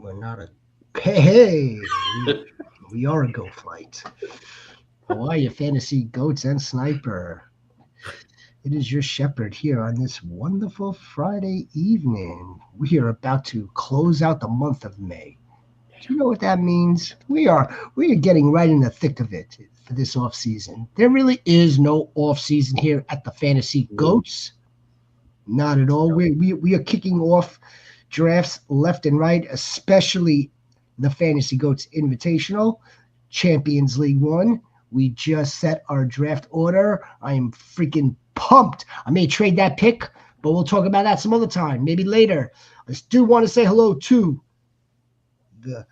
We're not a. Hey, we are a go flight. How are you, fantasy goats and sniper? It is your shepherd here on this wonderful Friday evening. We are about to close out the month of May. Do you know what that means? We are getting right in the thick of it for this off season. There really is no off season here at the Fantasy Goats. Not at all. We are kicking off drafts left and right, especially the Fantasy Goats Invitational, Champions League 1. We just set our draft order. I am freaking pumped. I may trade that pick, but we'll talk about that some other time, maybe later. I do want to say hello to the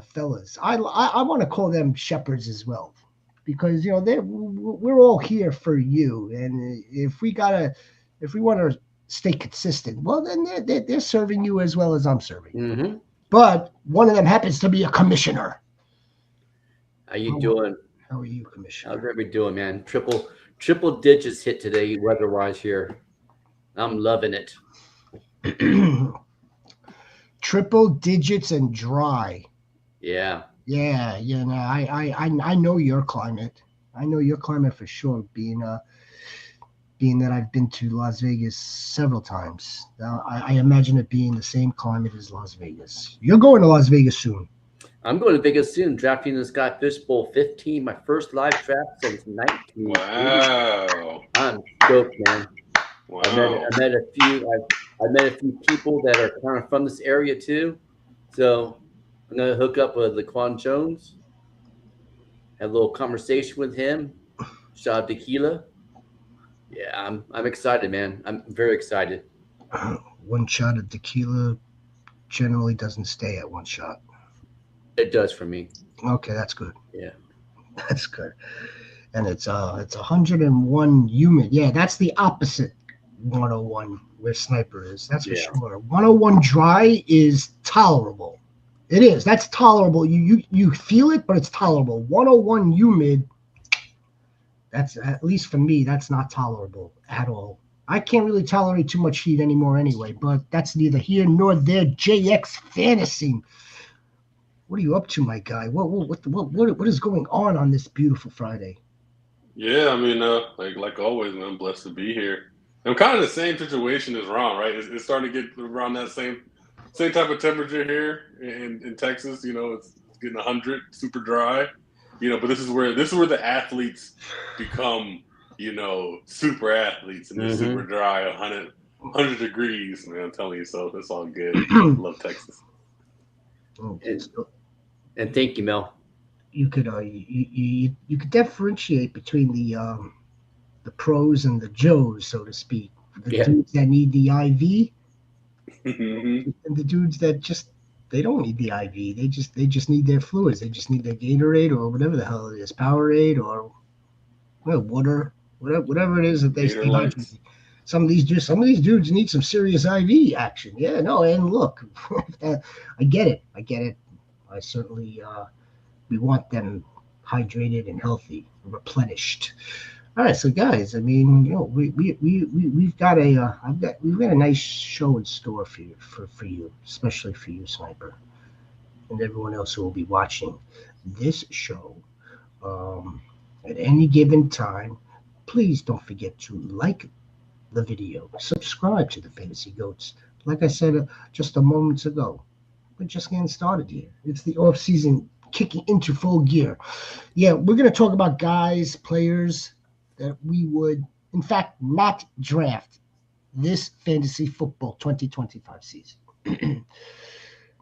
fellas. I want to call them shepherds as well, because we're all here for you, and if we want to stay consistent, well then they're serving you as well as I'm serving. Mm-hmm. But one of them happens to be a commissioner. How you doing? How are you, Commissioner? How's everybody doing, man? Triple digits hit today, weather-wise here. I'm loving it. Triple digits and dry. Yeah. Yeah, I know your climate. I know your climate for sure, being that I've been to Las Vegas several times. Now, I imagine it being the same climate as Las Vegas. You're going to Las Vegas soon. I'm going to Vegas soon, drafting this guy Fish Bowl 15, my first live draft since 19. Wow. I'm stoked, man. Wow. I met a few people that are kind of from this area too. So I'm gonna hook up with Laquan Jones, have a little conversation with him. Shot of tequila. Yeah, I'm excited, man. I'm very excited. One shot of tequila generally doesn't stay at one shot. It does for me. Okay, that's good. Yeah. That's good. And it's 101 humid. Yeah, that's the opposite 101 where sniper is. That's for sure. 101 dry is tolerable. It is. That's tolerable. You feel it, but it's tolerable. 101 humid, that's, at least for me, that's not tolerable at all. I can't really tolerate too much heat anymore anyway, but that's neither here nor there. JX Fantasy. What are you up to, my guy? What is going on this beautiful Friday? Yeah, I mean, like always, man, I'm blessed to be here. I'm kind of in the same situation as Ron, right? It's starting to get around that same type of temperature here in Texas. It's getting 100, super dry. But this is where the athletes become, super athletes, and they're super dry, 100 degrees, man. I'm telling you, so it's all good. Love Texas. And thank you, Mel. You could you could differentiate between the pros and the Joes, so to speak. The dudes that need the IV, and the dudes that they don't need the IV. They just need their fluids. They just need their Gatorade or whatever the hell it is, Powerade or water, whatever it is that they stay hydrated. Some of these dudes need some serious IV action. Yeah, no, and look, I get it. I certainly we want them hydrated and healthy, replenished. All right, so guys, I mean, we've got a nice show in store for you, especially for you, Sniper, and everyone else who will be watching this show at any given time. Please don't forget to like the video, subscribe to the Fantasy Goats. Like I said just a moment ago, we're just getting started here. It's the off season kicking into full gear. Yeah, we're going to talk about guys, players that we would, in fact, not draft this fantasy football 2025 season.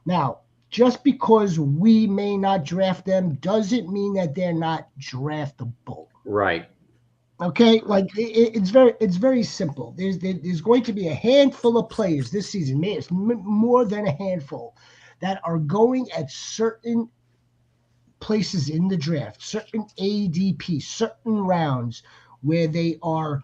Now, just because we may not draft them doesn't mean that they're not draftable. Right. Okay, like it's very simple. There's going to be a handful of players this season, it's more than a handful, that are going at certain places in the draft, certain ADP, certain rounds where they are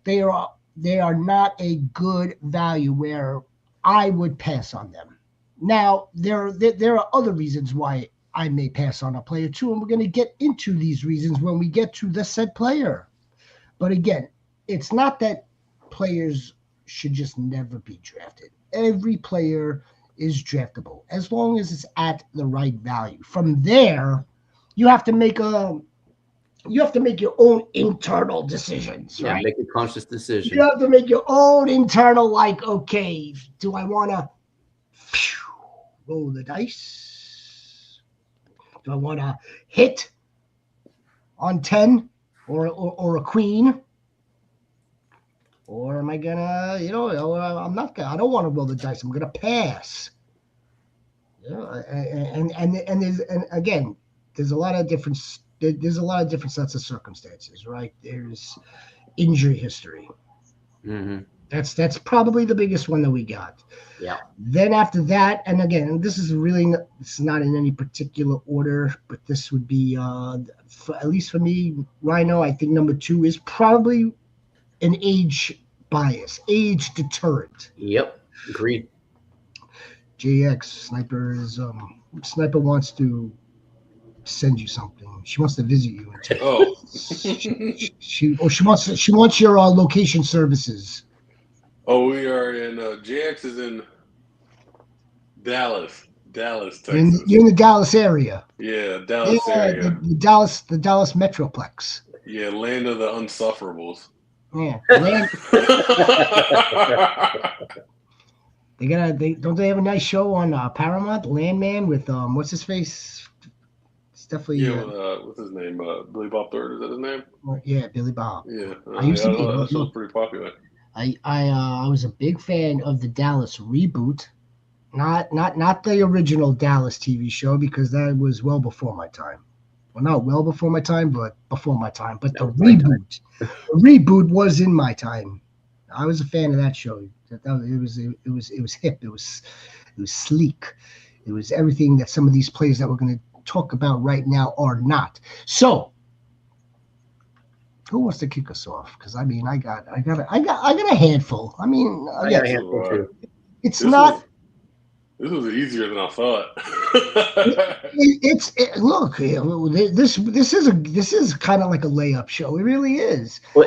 not a good value, where I would pass on them. Now there are other reasons why I may pass on a player too, and we're going to get into these reasons when we get to the said player. But again, it's not that players should just never be drafted. Every player is draftable as long as it's at the right value. From there, you have to make your own internal decisions, Yeah, right? make a conscious You decision. have to make your own internal, like, okay, do I want to roll the dice? Do I want to hit on 10 or a queen? Or am I gonna, I'm not gonna, I don't want to roll the dice. I'm gonna pass. And again, there's a lot of different sets of circumstances, right? There's injury history. Mm-hmm. That's probably the biggest one that we got. Yeah. Then after that, and again, this is not in any particular order, but this would be at least for me, Rhino. I think number 2 is probably an age bias, age deterrent. Yep. Agreed. JX Sniper wants to send you something. She wants to visit you. She wants your location services. Oh, we are in JX is in Dallas, Texas. You're in the Dallas area. Yeah, Dallas area. The Dallas Metroplex. Yeah, land of the unsufferables. Yeah, don't they have a nice show on Paramount, Landman, with what's his face? It's definitely what's his name? Billy Bob Thornton, is that his name? Yeah, Billy Bob. Yeah, I used to be. That show's pretty popular. I was a big fan of the Dallas reboot, not the original Dallas TV show, because that was well before my time. Well, not well before my time, but before my time. But the reboot was in my time. I was a fan of that show. It was hip. It was sleek. It was everything that some of these plays that we're going to talk about right now are not. So, who wants to kick us off? Because I mean, I got a handful. I mean, I got a handful too. It's not. This was easier than I thought. Look, this is kind of like a layup show. It really is. Well,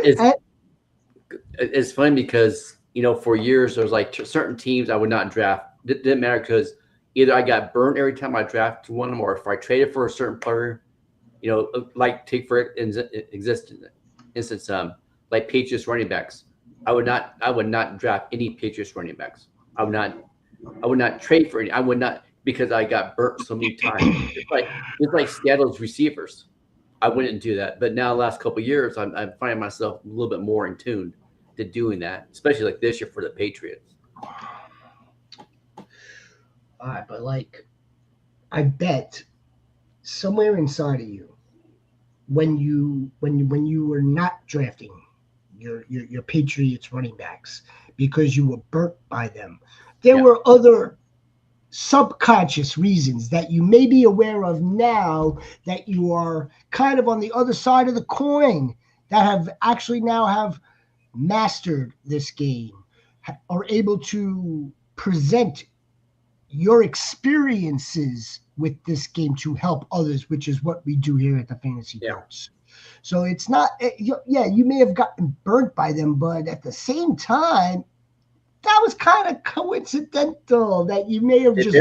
it's funny because for years there was like certain teams I would not draft. It didn't matter because either I got burned every time I drafted one of them, or if I traded for a certain player, like take for instance, like Patriots running backs. I would not draft any Patriots running backs. I would not trade for any. I would not, because I got burnt so many times. It's like Seattle's receivers. I wouldn't do that. But now, the last couple of years, I'm finding myself a little bit more in tune to doing that, especially like this year for the Patriots. All right, but I bet somewhere inside of you, when you were not drafting your Patriots running backs because you were burnt by them, there were other subconscious reasons that you may be aware of now, that you are kind of on the other side of the coin, that have actually now have mastered this game, are able to present your experiences with this game to help others, which is what we do here at the Fantasy Goats. So it's not, you may have gotten burnt by them, but at the same time, that was kind of coincidental that you may have just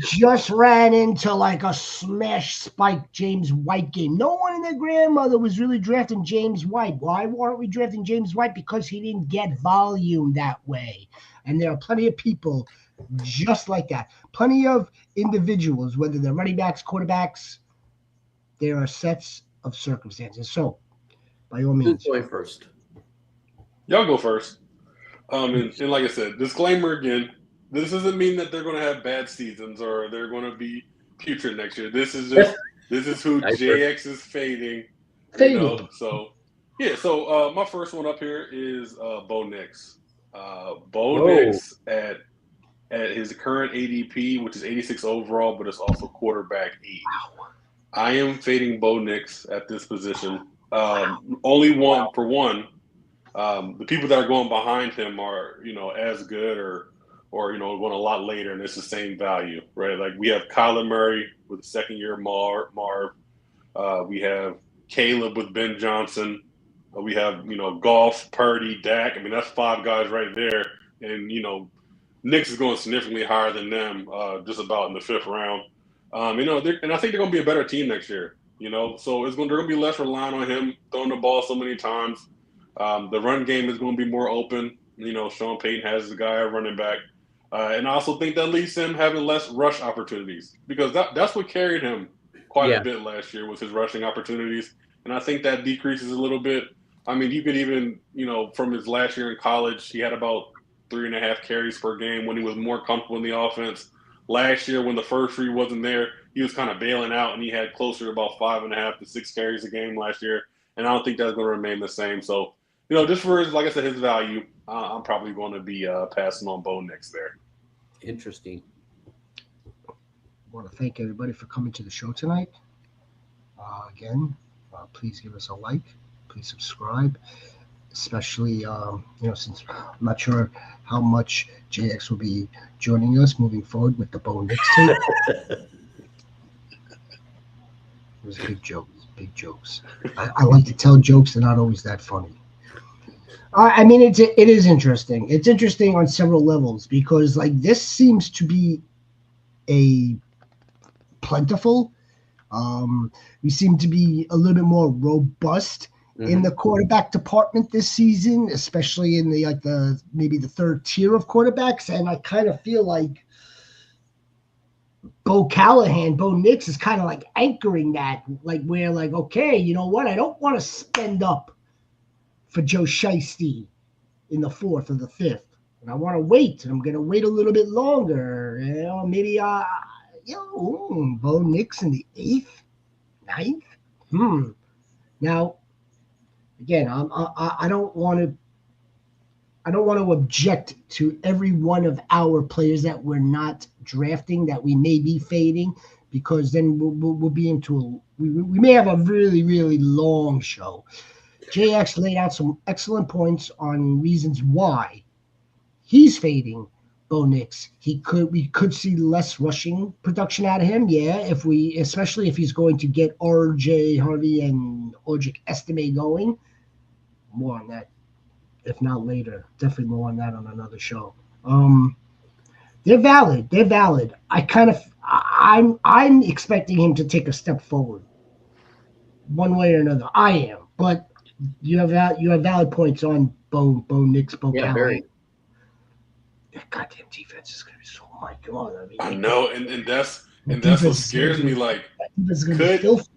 just ran into like a smash spike James White game. No one and their grandmother was really drafting James White. Why weren't we drafting James White? Because he didn't get volume that way. And there are plenty of people just like that. Plenty of individuals, whether they're running backs, quarterbacks, there are sets of circumstances. So, by all means. Who's going first? Y'all go first. And like I said, disclaimer again, this doesn't mean that they're going to have bad seasons or they're going to be putrid next year. This is who JX is fading. So my first one up here is Bo Nix. Nix at his current ADP, which is 86 overall, but it's also quarterback 8. Wow. I am fading Bo Nix at this position. Only one. The people that are going behind him are, as good or going a lot later, and it's the same value, right? Like we have Kyler Murray with a second-year Marv. We have Caleb with Ben Johnson. We have, Goff, Purdy, Dak. I mean, that's 5 guys right there. And, Knicks is going significantly higher than them, just about in the 5th round. And I think they're going to be a better team next year. So they're going to be less reliant on him throwing the ball so many times. The run game is going to be more open. Sean Payton has the guy running back. And I also think that leads to him having less rush opportunities because that's what carried him quite a bit last year was his rushing opportunities. And I think that decreases a little bit. I mean, you could even, from his last year in college, he had about 3.5 carries per game when he was more comfortable in the offense. Last year, when the first three wasn't there, he was kind of bailing out, and he had closer to about 5.5 to 6 carries a game last year. And I don't think that's going to remain the same. So, just for his, like I said, his value, I'm probably going to be passing on Bo Nix there. Interesting. I want to thank everybody for coming to the show tonight. Again, please give us a like. Please subscribe. Especially, since I'm not sure how much JX will be joining us moving forward with the Bo Nix tape. It was big jokes. I like to tell jokes. They're not always that funny. I mean, it is interesting. It's interesting on several levels because, this seems to be a plentiful. We seem to be a little bit more robust in the quarterback department this season, especially in the maybe the third tier of quarterbacks. And I kind of feel like Bo Nix is kind of anchoring that, where okay, you know what? I don't want to spend up for Joe Shiesty in the 4th or the 5th. And I want to wait, and I'm going to wait a little bit longer. Maybe, Bo Nix in the 8th, 9th. Now, again, I don't want to object to every one of our players that we're not drafting, that we may be fading, because then we'll be into we may have a really, really long show. JX laid out some excellent points on reasons why he's fading Bo Nix. We could see less rushing production out of him, especially if he's going to get RJ Harvey and Audric Estime going. More on that, if not later. Definitely more on that on another show. They're valid. I'm expecting him to take a step forward, one way or another. I am, but you have valid points on Bo Nix, Bo Callahan. That goddamn defense is gonna be so. Oh my God! I know, and that's what scares me.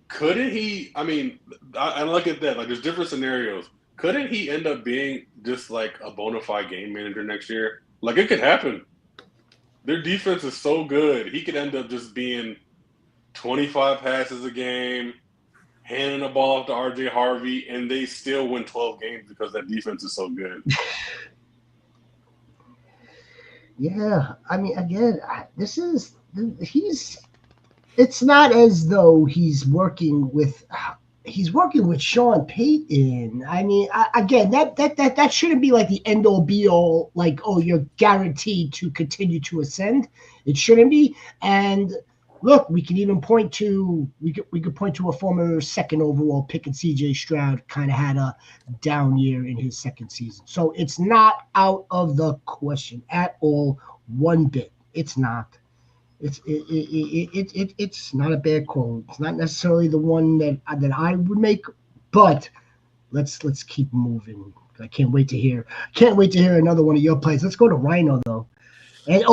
Couldn't he? I mean, I look at that. There's different scenarios. Couldn't he end up being just a bona fide game manager next year? It could happen. Their defense is so good. He could end up just being 25 passes a game, handing the ball off to RJ Harvey, and they still win 12 games because that defense is so good. Yeah, I mean, again, it's not as though he's working with Sean Payton. I mean, again, that shouldn't be the end all be all. You're guaranteed to continue to ascend. It shouldn't be. And look, we could even point to a former 2nd overall pick in C.J. Stroud kind of had a down year in his 2nd season. So it's not out of the question at all, one bit. It's not. It's not a bad call. It's not necessarily the one that I would make, but let's keep moving. I can't wait to hear another one of your plays. Let's go to Rhino though. And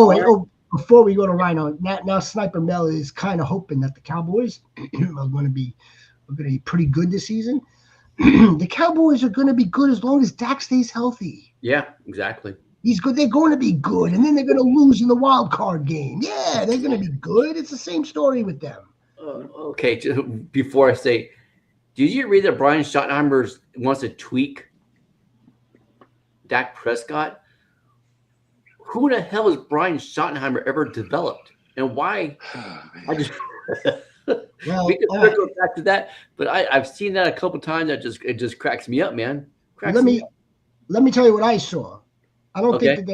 before we go to Rhino, now Sniper Mel is kind of hoping that the Cowboys are going to be pretty good this season. The Cowboys are going to be good as long as Dak stays healthy. Yeah, exactly. He's good. They're going to be good, and then they're going to lose in the wild card game. Yeah, they're going to be good. It's the same story with them. Okay, before I say, did you read that Brian Schottenheimer wants to tweak Dak Prescott? Who the hell has Brian Schottenheimer ever developed, and why? I just we can go back to that, but I've seen that a couple times. It just cracks me up, man. Let me tell you what I saw. I don't think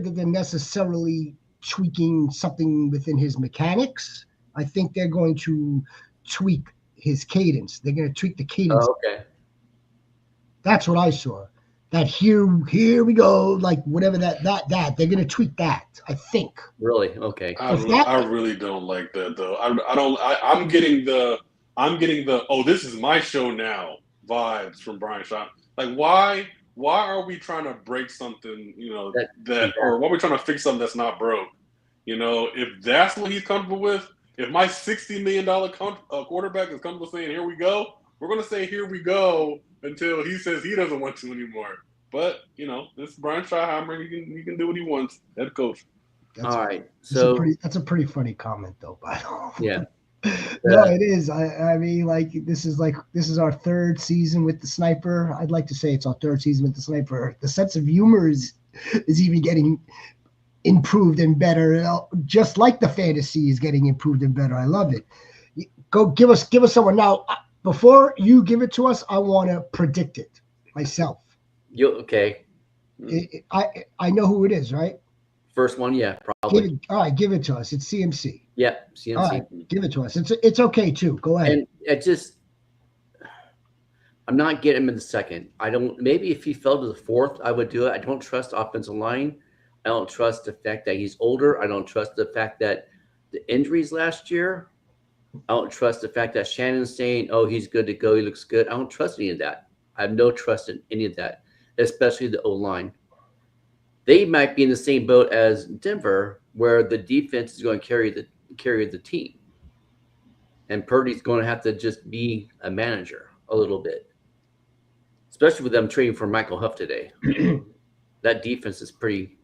that they're necessarily tweaking something within his mechanics. I think they're going to tweak his cadence. They're going to tweak the cadence. Oh, okay. That's what I saw. that here we go, like whatever that they're gonna tweak that. I think. Really? Okay. I really don't like that though. I'm getting the oh, this is my show now vibes from Brian Shaw. Like why are we trying to break something, or why are we trying to fix something that's not broke? If that's what he's comfortable with, if my $60 million quarterback is comfortable saying here we go, we're gonna say here we go until he says he doesn't want to anymore. But this is Brian Schottenheimer, he can do what he wants, head coach. All right, so that's a pretty funny comment, though. By the way. Yeah. No, it is. I mean, like this is our third season with the sniper. I'd like to say it's our third season with the sniper. The sense of humor is even getting improved and better, just like the fantasy is getting improved and better. I love it. Go give us someone now. Before you give it to us, I want to predict it myself. Okay? I know who it is, right? First one, yeah, probably. All right, give it to us. It's CMC. Yeah, CMC. All right, give it to us. It's okay too. Go ahead. And I'm not getting him in the second. I don't. Maybe if he fell to the fourth, I would do it. I don't trust offensive line. I don't trust the fact that he's older. I don't trust the fact that the injuries last year. I don't trust the fact that Shannon's saying, "Oh, he's good to go. He looks good." I don't trust any of that. I have no trust in any of that, especially the O-line. They might be in the same boat as Denver, where the defense is going to carry the team, and Purdy's going to have to just be a manager a little bit, especially with them trading for Michael Huff today. That defense is pretty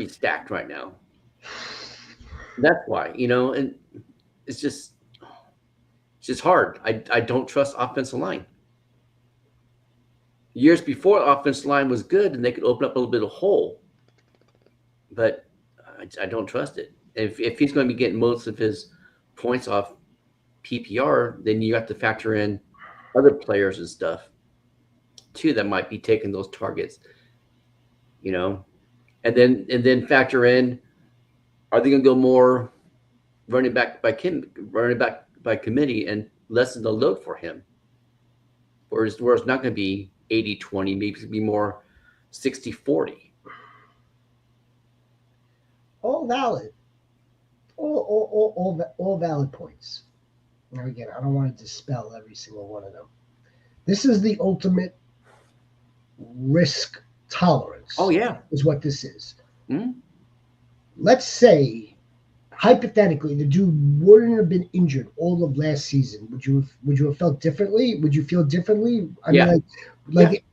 stacked right now. That's why, and it's just hard. I don't trust offensive line. Years before, the offensive line was good and they could open up a little bit of hole, but I don't trust it. If he's going to be getting most of his points off PPR, then you have to factor in other players and stuff too that might be taking those targets, and then factor in, are they going to go more running back by committee and lessen the load for him, where it's not going to be 80-20, maybe it's going to be more 60-40. All valid. All valid points. Now again, I don't want to dispel every single one of them. This is the ultimate risk tolerance. Oh yeah, is what this is. Mm-hmm. Let's say, hypothetically, the dude wouldn't have been injured all of last season. Would you have felt differently? Would you feel differently? I mean, like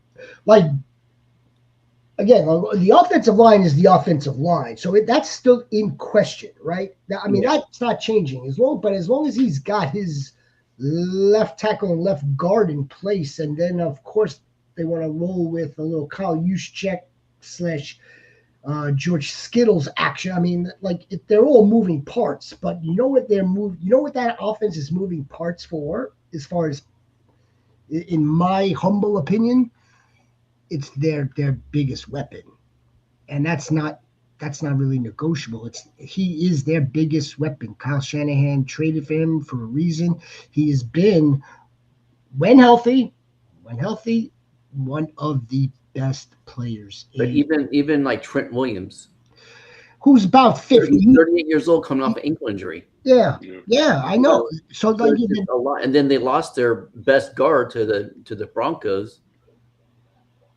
again, the offensive line is the offensive line, so that's still in question, right? I mean, that's not changing as long as he's got his left tackle and left guard in place, and then of course they want to roll with a little Kyle Juszczyk / George Skittles action. I mean, they're all moving parts, but you know what that offense is moving parts for, as far as, in my humble opinion, it's their biggest weapon, and that's not really negotiable. He is their biggest weapon. Kyle Shanahan traded for him for a reason. He has been, when healthy, one of the best players. But even like Trent Williams, who's about 50, 38 years old, coming off an ankle injury. Yeah, I know. So a lot, and then they lost their best guard to the Broncos.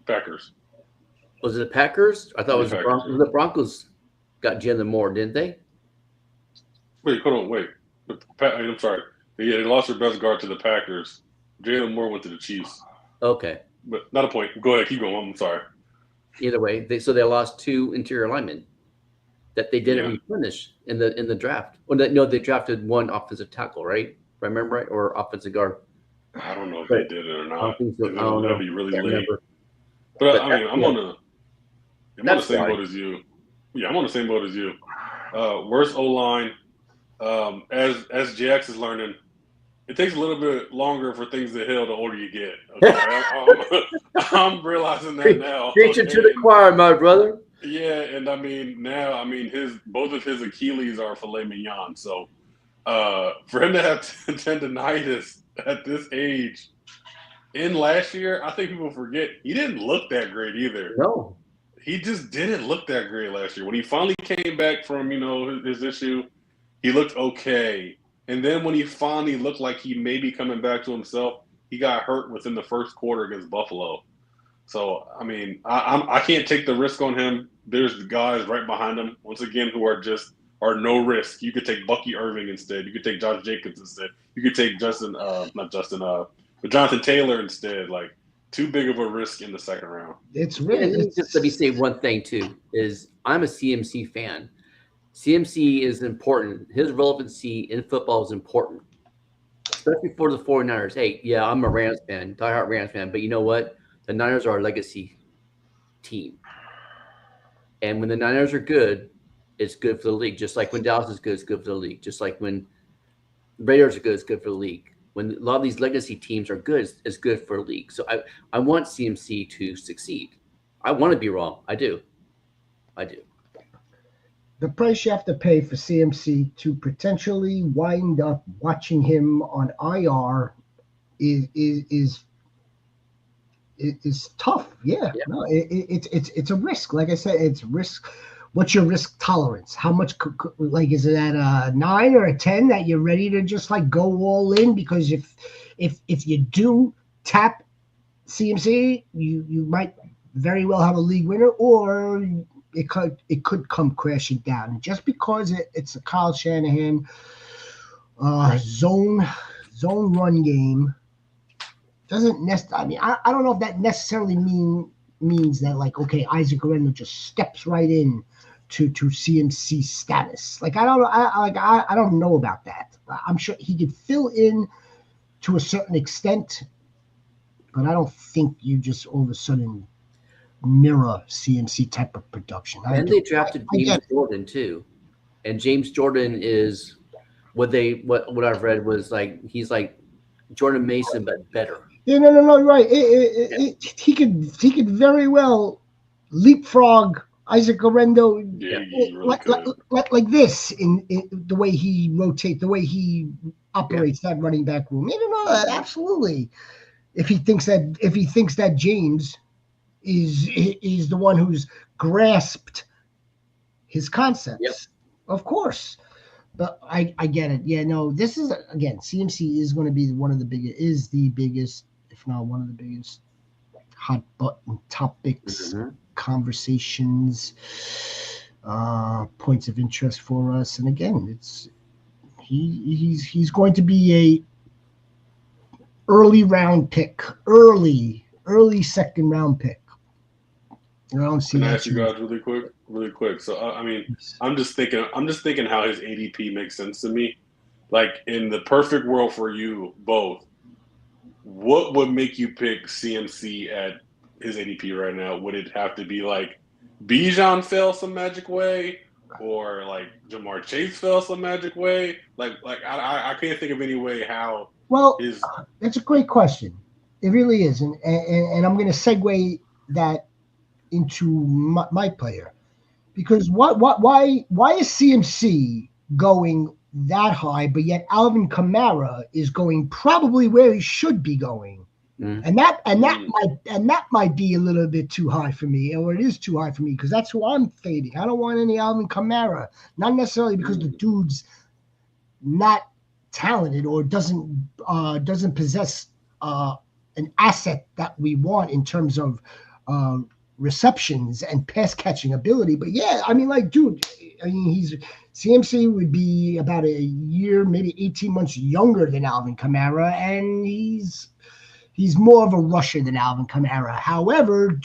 Packers. Was it the Packers? I thought it was the Broncos. The Broncos got Jalen Moore, didn't they? Wait, hold on, wait. I'm sorry. Yeah, they lost their best guard to the Packers. Jalen Moore went to the Chiefs. Okay. But not a point. Go ahead, keep going. I'm sorry. Either way, they lost 2 interior linemen that they didn't replenish in the draft. Well, no, they drafted 1 offensive tackle, right? If I remember right, or offensive guard. I don't know if they did it or not. I don't think so. I don't know. That'd be really late. Remember. But I mean, I'm on the same fine. boat as you. Yeah, I'm on the same boat as you. Worst O-line. As JX is learning, it takes a little bit longer for things to heal the older you get. Okay? I'm realizing that now. Preaching to the choir, my brother. Yeah, and both of his Achilles are filet mignon. So for him to have tendonitis at this age, in last year, I think people forget he didn't look that great either. No. He just didn't look that great last year. When he finally came back from, his issue, he looked okay. And then when he finally looked like he may be coming back to himself, he got hurt within the first quarter against Buffalo. So, I mean, I can't take the risk on him. There's guys right behind him, once again, who are no risk. You could take Bucky Irving instead. You could take Josh Jacobs instead. You could take Jonathan Taylor instead. Like, too big of a risk in the second round. It's really. Let me say one thing too. Is I'm a CMC fan. CMC is important. His relevancy in football is important, especially for the 49ers. Hey, yeah, I'm a Rams fan, diehard Rams fan, but you know what? The Niners are a legacy team. And when the Niners are good, it's good for the league. Just like when Dallas is good, it's good for the league. Just like when Raiders are good, it's good for the league. When a lot of these legacy teams are good, it's good for the league. So I want CMC to succeed. I want to be wrong. I do. The price you have to pay for CMC to potentially wind up watching him on IR is tough. Yeah. No, it's a risk. Like I said, it's risk. What's your risk tolerance? How much? Like, is it at a 9 or a 10 that you're ready to just like go all in? Because if you do tap CMC, you might very well have a league winner, or it could come crashing down. And just because it's a Kyle Shanahan zone run game doesn't necessarily. I mean, I don't know if that necessarily means that, like, okay, Isaac Rhino just steps right in to CMC status. Like, I don't know about that. I'm sure he could fill in to a certain extent, but I don't think you just all of a sudden mirror CMC type of production. And they drafted James Jordan too, and James Jordan is what I've read was like he's like Jordan Mason but better. Yeah, no, right. He could very well leapfrog Isaac Orendo like this in the way he rotates, the way he operates that running back room. Absolutely. If he thinks that James is the one who's grasped his concepts, of course. But I get it. Yeah, no, this is again, CMC is going to be the biggest, if not one of the biggest hot button topics, conversations, points of interest for us. And again, he's going to be a early second round pick. I don't see. Can I ask you guys really quick? So I mean, I'm just thinking how his ADP makes sense to me. Like, in the perfect world for you both, what would make you pick CMC at his ADP right now? Would it have to be like Bijan fell some magic way, or like Jamar Chase fell some magic way? Like I can't think of any way how. Well, that's a great question. It really is, and I'm going to segue that into my player, because why is CMC going that high, but yet Alvin Kamara is going probably where he should be going, and that might be a little bit too high for me, or it is too high for me, because that's who I'm fading. I don't want any Alvin Kamara, not necessarily because the dude's not talented or doesn't possess an asset that we want in terms of receptions and pass catching ability. But yeah, I mean, like, dude, CMC would be about a year, maybe 18 months younger than Alvin Kamara, and he's more of a rusher than Alvin Kamara. However,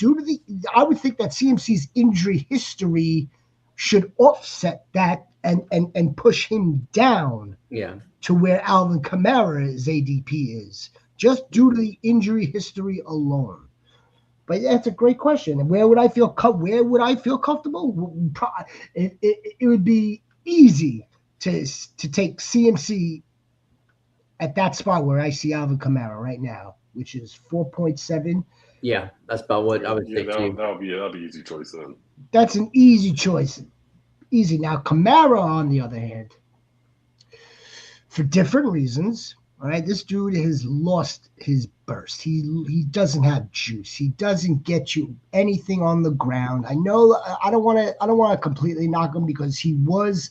I would think that CMC's injury history should offset that and push him down to where Alvin Kamara's ADP is, just due to the injury history alone. But that's a great question. And where would I feel comfortable? It would be easy to take CMC at that spot where I see Alvin Kamara right now, which is 4.7. Yeah, that's about what I would say too. That'll be an easy choice then. That's an easy choice. Easy. Now, Kamara, on the other hand, for different reasons, All right, this dude has lost his burst. He doesn't have juice. He doesn't get you anything on the ground. I know I don't want to completely knock him because he was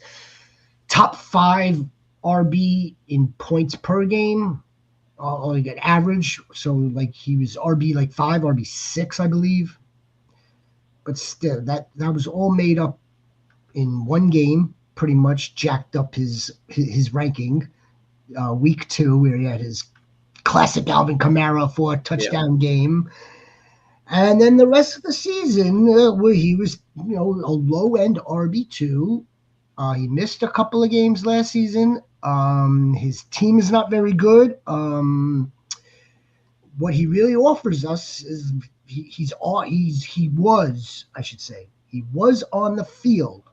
top 5 RB in points per game, like an average. So like he was RB like 5, RB 6, I believe. But still, that was all made up in one game. Pretty much jacked up his ranking. Week 2, where he had his classic Alvin Kamara 4 touchdown game, and then the rest of the season where he was a low end RB2. He missed a couple of games last season. His team is not very good. What he really offers us is he was on the field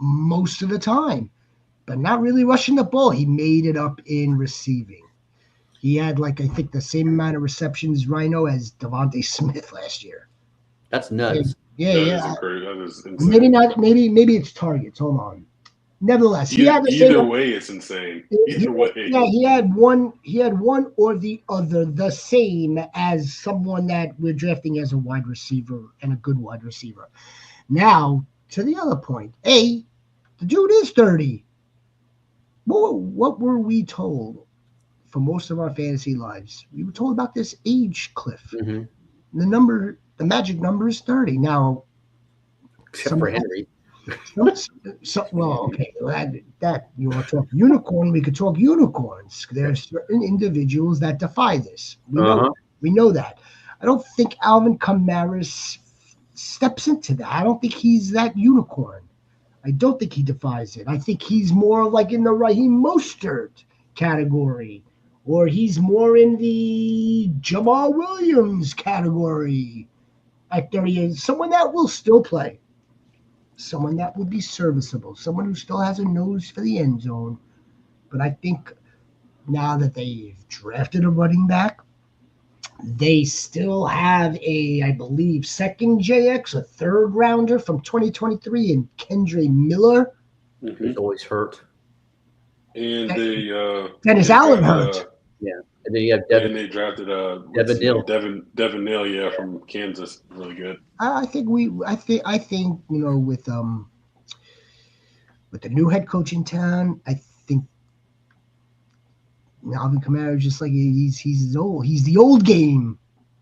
most of the time, but not really rushing the ball. He made it up in receiving. He had I think the same amount of receptions Rhino as Devontae Smith last year. That's nuts. Yeah. That is insane. Maybe not. Maybe it's targets. Hold on. Nevertheless, he had the same. Either way, it's insane. Either way. Yeah, he had one or the other, the same as someone that we're drafting as a wide receiver and a good wide receiver. Now to the other point. The dude is 30. What were we told for most of our fantasy lives? We were told about this age cliff. Mm-hmm. The magic number is 30. Now, except for Henry. Okay. That you want to talk unicorn? We could talk unicorns. There are certain individuals that defy this. We know that. I don't think Alvin Kamara steps into that. I don't think he's that unicorn. I don't think he defies it. I think he's more like in the Raheem Mostert category, or he's more in the Jamal Williams category at 30 years. Someone that will still play. Someone that would be serviceable. Someone who still has a nose for the end zone. But I think now that they've drafted a running back, they still have I believe, second JX, a third rounder from 2023 in Kendre Miller. Mm-hmm. He's always hurt. And Dennis Allen hurt. Yeah. And then you have Devin. And they drafted Devin Neal. Devin Neal, from Kansas, really good. I think with the new head coach in town, I think Alvin Kamara is just he's old. He's the old game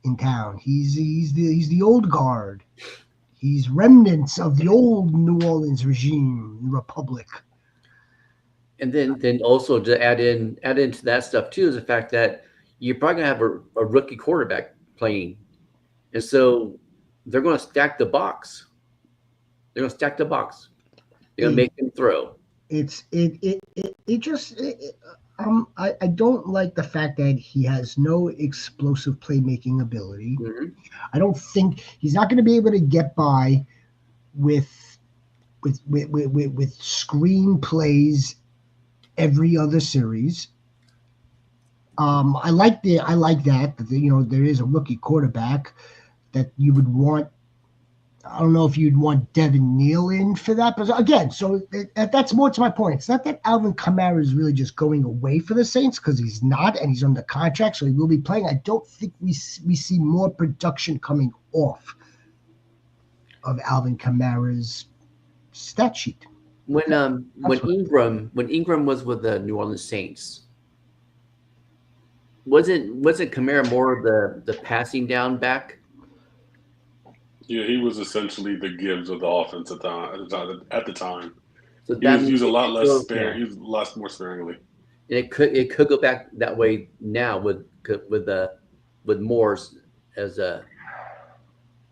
in town. He's the old guard. He's remnants of the old New Orleans regime, Republic. And then also to add into that stuff too is the fact that you're probably gonna have a rookie quarterback playing, and so they're going to stack the box. They're gonna make him throw. I don't like the fact that he has no explosive playmaking ability. Mm-hmm. I don't think he's not going to be able to get by with screen plays every other series. I like that there is a rookie quarterback that you would want. I don't know if you'd want Devin Neal in for that, but again, that's more to my point. It's not that Alvin Kamara is really just going away for the Saints, because he's not, and he's under contract, so he will be playing. I don't think we see more production coming off of Alvin Kamara's stat sheet. When Ingram was with the New Orleans Saints, wasn't Kamara more of the passing down back? Yeah, he was essentially the Gibbs of the offense at the time. So he was a lot less sparing. Yeah. He was a lot more sparingly. It could go back that way now with Morse as a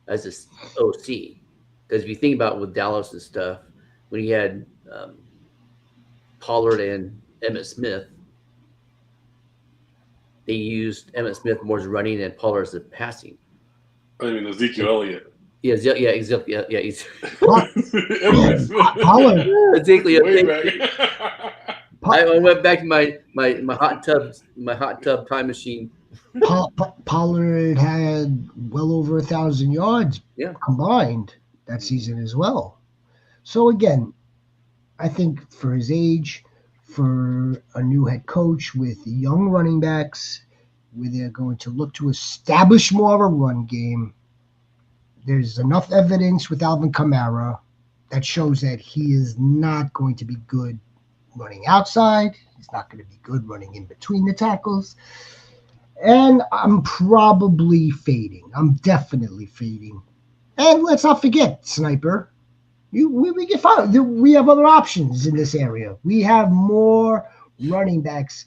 OC, because if you think about with Dallas and stuff, when he had Pollard and Emmitt Smith, they used Emmitt Smith more as running and Pollard as passing. I mean, Ezekiel Elliott. Yeah, exactly. Yeah, he's Pollard. I went back to my hot tub time machine. Pollard had well over 1,000 yards combined that season as well. So again, I think for his age, for a new head coach with young running backs, where they're going to look to establish more of a run game. There's enough evidence with Alvin Kamara that shows that he is not going to be good running outside. He's not going to be good running in between the tackles. And I'm probably fading. I'm definitely fading. And let's not forget, Sniper, we get fired. We have other options in this area. We have more running backs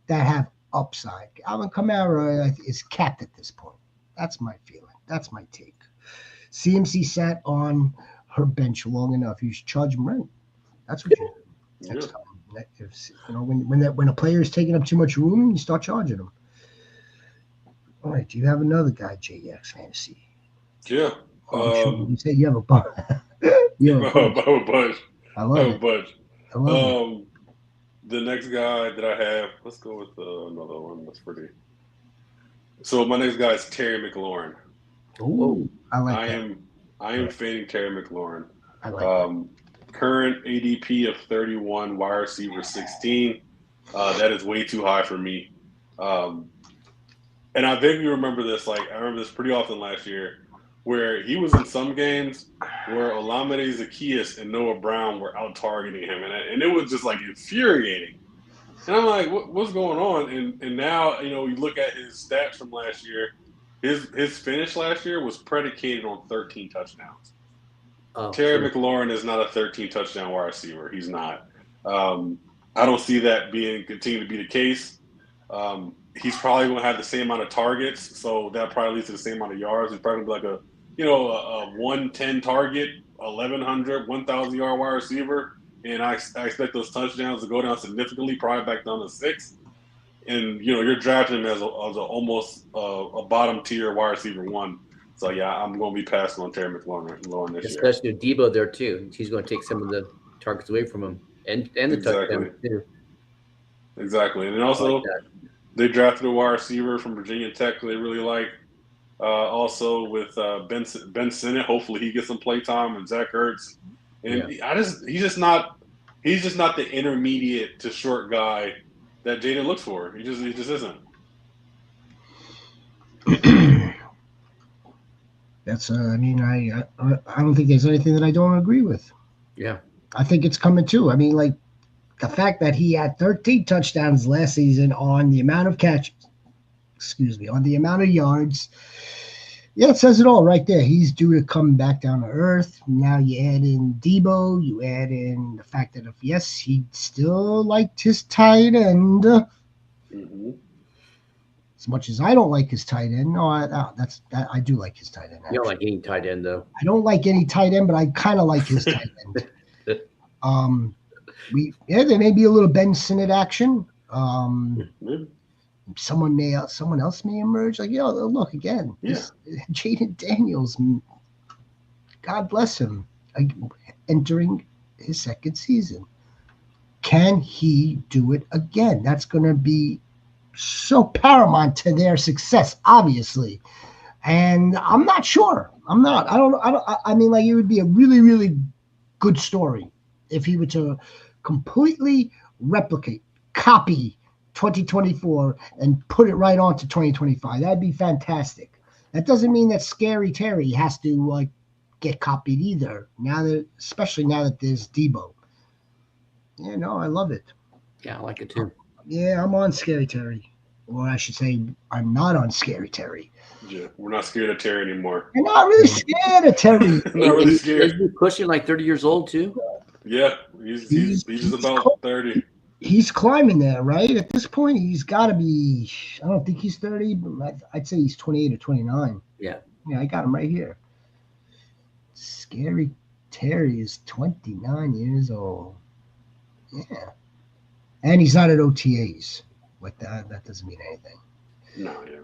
that have upside. Alvin Kamara is capped at this point. That's my feeling. That's my take. CMC sat on her bench long enough. You should charge him rent. That's what you do. Next time. If, when a player is taking up too much room, you start charging them. All right. Do you have another guy, JX Fantasy? Yeah. Sure. You said you have a bunch. You have a bunch. I love it. I love it. The next guy that I have, let's go with another one that's pretty. So my next guy is Terry McLaurin. Ooh, I like that. I am fading Terry McLaurin. I like that. Current ADP of 31, wide receiver 16. That is way too high for me. And I vaguely remember this. Like I remember this pretty often last year, where he was in some games where Olamide Zaccheaus and Noah Brown were out targeting him, and it was just like infuriating. And I'm like, what's going on? And now you look at his stats from last year. His finish last year was predicated on 13 touchdowns. Terry McLaurin is not a 13 touchdown wide receiver. He's not. I don't see that continue to be the case. He's probably going to have the same amount of targets, so that probably leads to the same amount of yards. He's probably going to be like a 110 target, 1,100, 1,000 yard wide receiver, and I expect those touchdowns to go down significantly, probably back down to 6. And you're drafting him as almost a bottom tier wide receiver 1. So yeah, I'm going to be passing on Terry McLaurin this year. Especially with Debo there too. He's going to take some of the targets away from him, and the touchdowns too. Exactly, and then also they drafted a wide receiver from Virginia Tech they really like. Also with Ben Sinnott, hopefully he gets some play time, and Zach Ertz. And he's just not the intermediate to short guy that Jaden looks for. He just isn't. That's I don't think there's anything that I don't agree with. Yeah. I think it's coming too. I mean, like the fact that he had 13 touchdowns last season on the amount of catches, on the amount of yards. Yeah, it says it all right there. He's due to come back down to earth. Now you add in Debo, you add in the fact that he still liked his tight end. Mm-hmm. As much as I don't like his tight end, I do like his tight end. You don't like any tight end though. I don't like any tight end, but I kind of like his tight end. There may be a little Ben Sinnott action. Someone else may emerge. Like, look again. Jaden Daniels, God bless him, entering his second season. Can he do it again? That's going to be so paramount to their success, obviously. And I'm not sure. I mean, like, it would be a really, really good story if he were to completely replicate, copy 2024 and put it right on to 2025. That'd be fantastic. That doesn't mean that Scary Terry has to get copied either. Especially now that there's Debo. Yeah, no, I love it. Yeah, I like it too. Yeah, I'm on Scary Terry. Or I should say, I'm not on Scary Terry. Yeah, we're not scared of Terry anymore. I'm not really scared of Terry. Not really scared. Is he pushing like 30 years old too? Yeah, he's just about 30. He's climbing there, right? At this point, he's got to be, I don't think he's 30, but I'd say he's 28 or 29. Yeah. Yeah, I got him right here. Scary Terry is 29 years old. Yeah. And he's not at OTAs. Like that doesn't mean anything. No, yeah.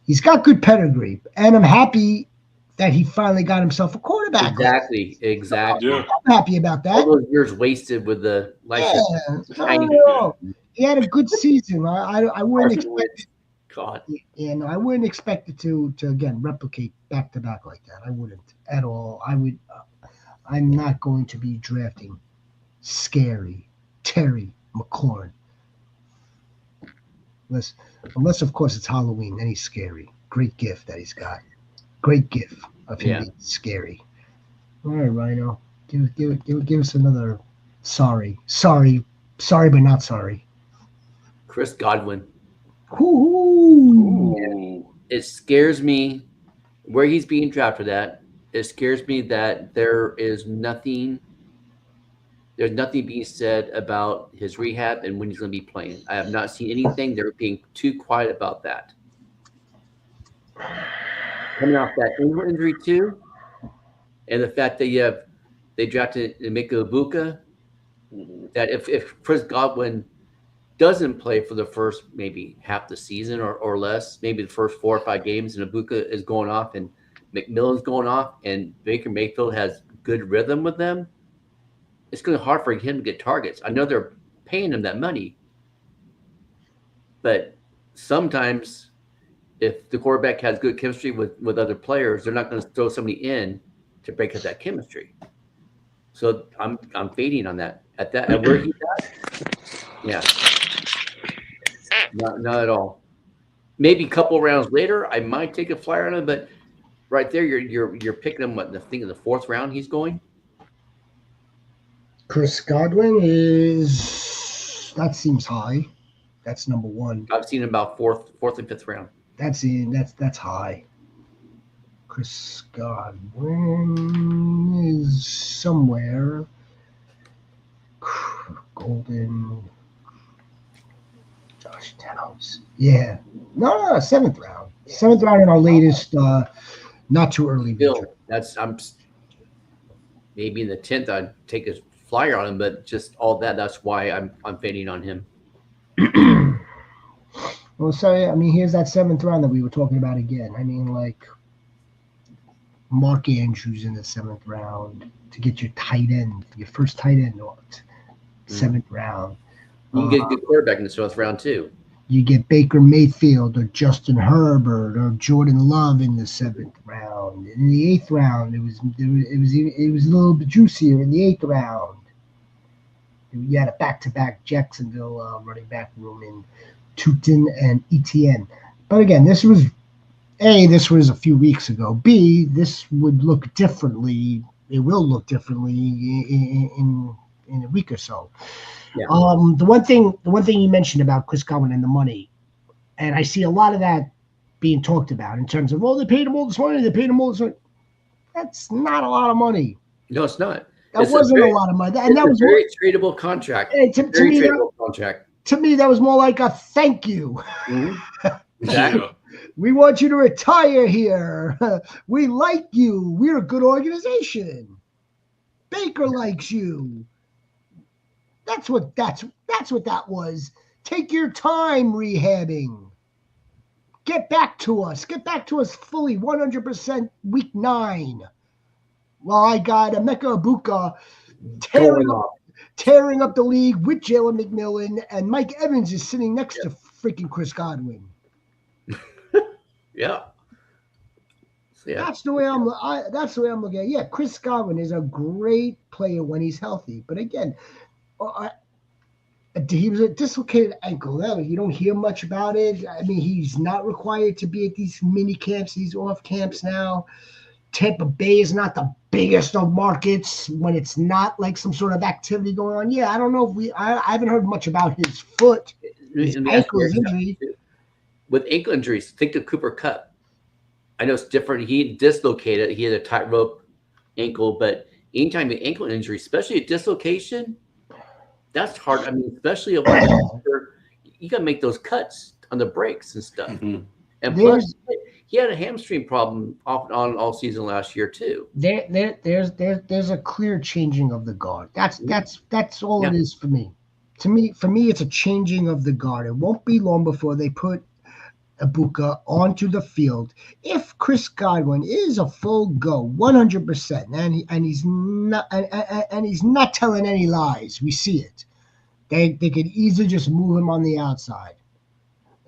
He's got good pedigree, and I'm happy that he finally got himself a quarterback. Exactly. Yeah. I'm happy about that. All those years wasted with the He had a good season. I wouldn't expect it. God. Yeah, no, I wouldn't expect it to again replicate back to back like that. I wouldn't at all. I'm not going to be drafting Scary Terry McLaurin. Unless of course it's Halloween, then he's scary. Great gift that he's got. Great gift of him being scary. All right, Rhino, give us another. Sorry, but not sorry. Chris Godwin. Ooh. It scares me where he's being drafted at. It scares me that there's nothing being said about his rehab and when he's going to be playing. I have not seen anything. They're being too quiet about that. Coming off that injury too, and the fact that they drafted Emeka Ibuka, that if Chris Godwin doesn't play for the first maybe half the season or less, maybe the first 4 or 5 games, and Ibuka is going off and McMillan's going off and Baker Mayfield has good rhythm with them, it's going to be hard for him to get targets. I know they're paying him that money, but sometimes if the quarterback has good chemistry with other players, they're not going to throw somebody in to break up that chemistry. So I'm fading on that. At where he's at, yeah, not at all. Maybe a couple rounds later, I might take a flyer on him, but right there, you're picking him. What, the thing in the 4th round he's going? Chris Godwin that seems high. That's number 1. I've seen him about 4th and 5th round. That's high. Chris Godwin is somewhere. Golden. Josh Downs. Yeah. No, 7th round. 7th round in our latest not too early. Bill, I'm maybe in the 10th I'd take a flyer on him, but just all that's why I'm fading on him. Well, sorry, I mean, here's that 7th round that we were talking about again. I mean, like Mark Andrews in the 7th round to get your tight end, your first tight end, 7th round. You can get a good quarterback in the 7th round too. You get Baker Mayfield or Justin Herbert or Jordan Love in the 7th round. In the 8th round, it was a little bit juicier in the 8th round. You had a back-to-back Jacksonville running back room in Tutin and Etienne. But again, this was a few weeks ago. B, this would look differently. It will look differently in a week or so. Yeah. The one thing you mentioned about Chris Godwin and the money, and I see a lot of that being talked about in terms of, they paid him all this money. That's not a lot of money. No, it's not. That wasn't a lot of money. And that was a very tradable contract. To me, that was more like a thank you. Mm-hmm. Exactly. We want you to retire here. We like you. We're a good organization. Baker likes you. That's what that was. Take your time rehabbing. Get back to us. Get back to us fully, 100% week 9. Well, I got Emeka Ibuka tearing up the league with Jalen McMillan, and Mike Evans is sitting next to freaking Chris Godwin. Yeah. That's the way I'm looking at it. Yeah, Chris Godwin is a great player when he's healthy, but again, he was a dislocated ankle. You don't hear much about it. I mean, he's not required to be at these mini camps, these off camps now. Tampa Bay is not the biggest of markets when it's not like some sort of activity going on. Yeah, I don't know if I haven't heard much about his foot, his ankle injury. With ankle injuries, think of Cooper Kupp. I know it's different. He dislocated. He had a tightrope ankle, but anytime an ankle injury, especially a dislocation, that's hard. I mean, especially you got to make those cuts on the breaks and stuff. Mm-hmm. And plus, he had a hamstring problem off and on all season last year too. There's a clear changing of the guard. That's all it is for me. For me, it's a changing of the guard. It won't be long before they put Ibuka onto the field. If Chris Godwin is a full go, 100%, and he's not telling any lies, we see it. They could easily just move him on the outside.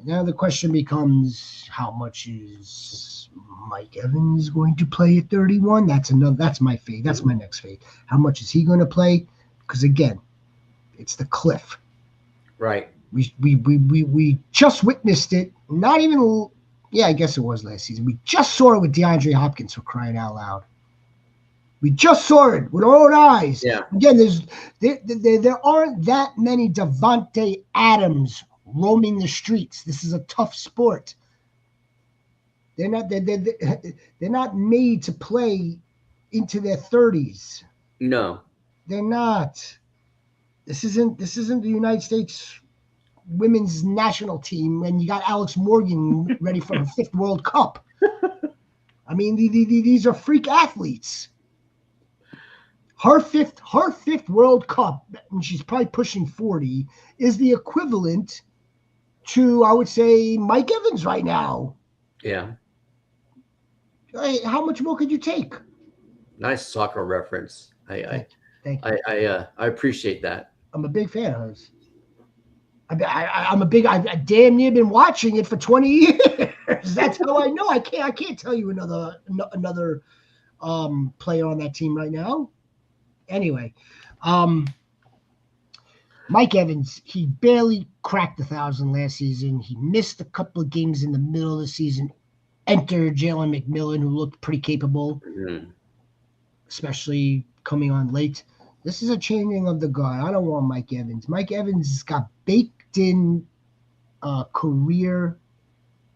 Now the question becomes, how much is Mike Evans going to play at 31? That's my fade. That's my next fade. How much is he going to play? Because again, it's the cliff. Right. We just witnessed it. Not even. Yeah, I guess it was last season. We just saw it with DeAndre Hopkins, for crying out loud. We just saw it with our own eyes. Yeah. Again, there aren't that many Devontae Adams roaming the streets. This is a tough sport. They're not made to play into their 30s. No. They're not. This isn't the United States women's national team when you got Alex Morgan ready for her 5th World Cup. I mean, these are freak athletes. Her fifth World Cup, and she's probably pushing 40, is the equivalent to, I would say, Mike Evans right now. Yeah. How much more could you take? Nice soccer reference. Thank you. I appreciate that. I'm a big fan of hers. I've damn near been watching it for 20 years. That's how I know. I can't tell you another player on that team right now. Anyway, Mike Evans, he barely cracked 1,000 last season. He missed a couple of games in the middle of the season. Enter Jalen McMillan, who looked pretty capable, especially coming on late. This is a changing of the guard. I don't want Mike Evans. Mike Evans has got baked-in career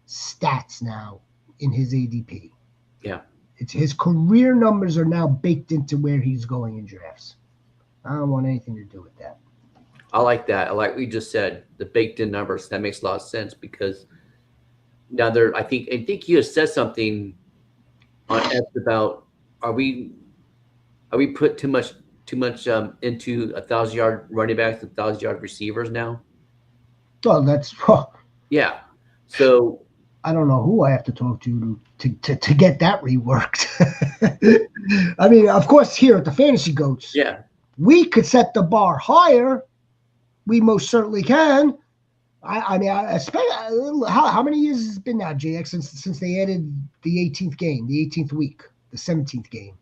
stats now in his ADP. Yeah. His career numbers are now baked into where he's going in drafts. I don't want anything to do with that. I like that. I like what you just said, the baked-in numbers. That makes a lot of sense because now I think you said something on X about are we put too much into 1,000-yard running backs, 1,000-yard receivers now? Oh, yeah. So I don't know who I have to talk to get that reworked. I mean, of course, here at the Fantasy Goats, we could set the bar higher. We most certainly can. I mean, how many years has it been now, JX, since they added the 18th game, the 18th week, the 17th game?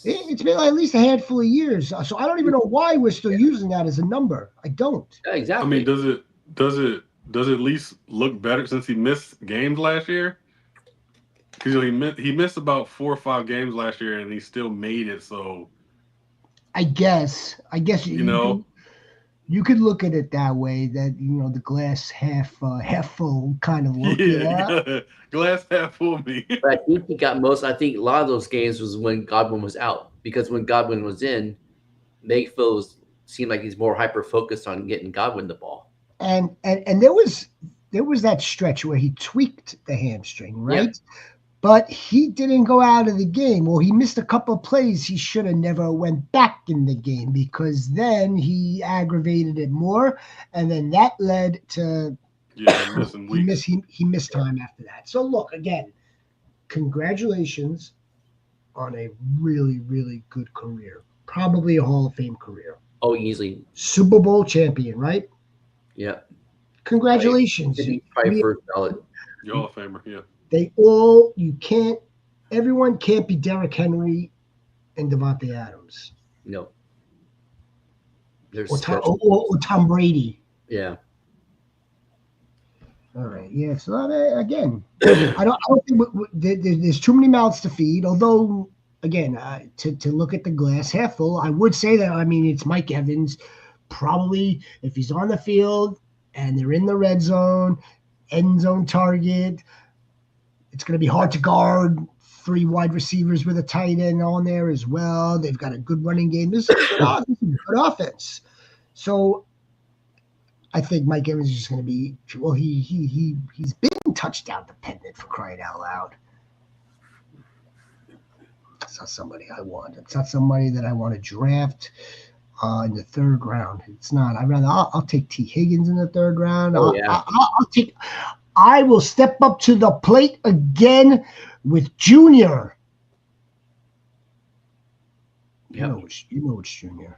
It's been at least a handful of years. So I don't even know why we're still using that as a number. I don't. Yeah, exactly. I mean, does it at least look better since he missed games last year? Because he missed about 4 or 5 games last year, and he still made it. So I guess you could look at it that way. That the glass half full kind of look. Yeah. Glass half full me. But I think he got most. I think a lot of those games was when Godwin was out because when Godwin was in, Mayfield seemed like he's more hyper focused on getting Godwin the ball. And there was that stretch where he tweaked the hamstring, right? Yeah. But he didn't go out of the game. Well, he missed a couple of plays. He should have never went back in the game because then he aggravated it more, and then that led to missing weeks. He missed time after that. So look, again, congratulations on a really, really good career. Probably a Hall of Fame career. Oh, easily. Super Bowl champion, right? Yeah. Congratulations. Probably first ballot. You're Hall of Famer, yeah. Everyone can't be Derrick Henry and Devontae Adams. No. Or Tom Brady. Yeah. All right. Yeah. So again, I don't think there's too many mouths to feed. Although, again, to look at the glass half full, I would say that it's Mike Evans. Probably if he's on the field and they're in the red zone, end zone target. It's going to be hard to guard 3 wide receivers with a tight end on there as well. They've got a good running game. This is a good offense. So I think Mike Evans is just going to be – he's been touchdown dependent, for crying out loud. It's not somebody I want. It's not somebody that I want to draft in the 3rd round. It's not. I'll take T. Higgins in the 3rd round. I will step up to the plate again with Junior. You know it's Junior.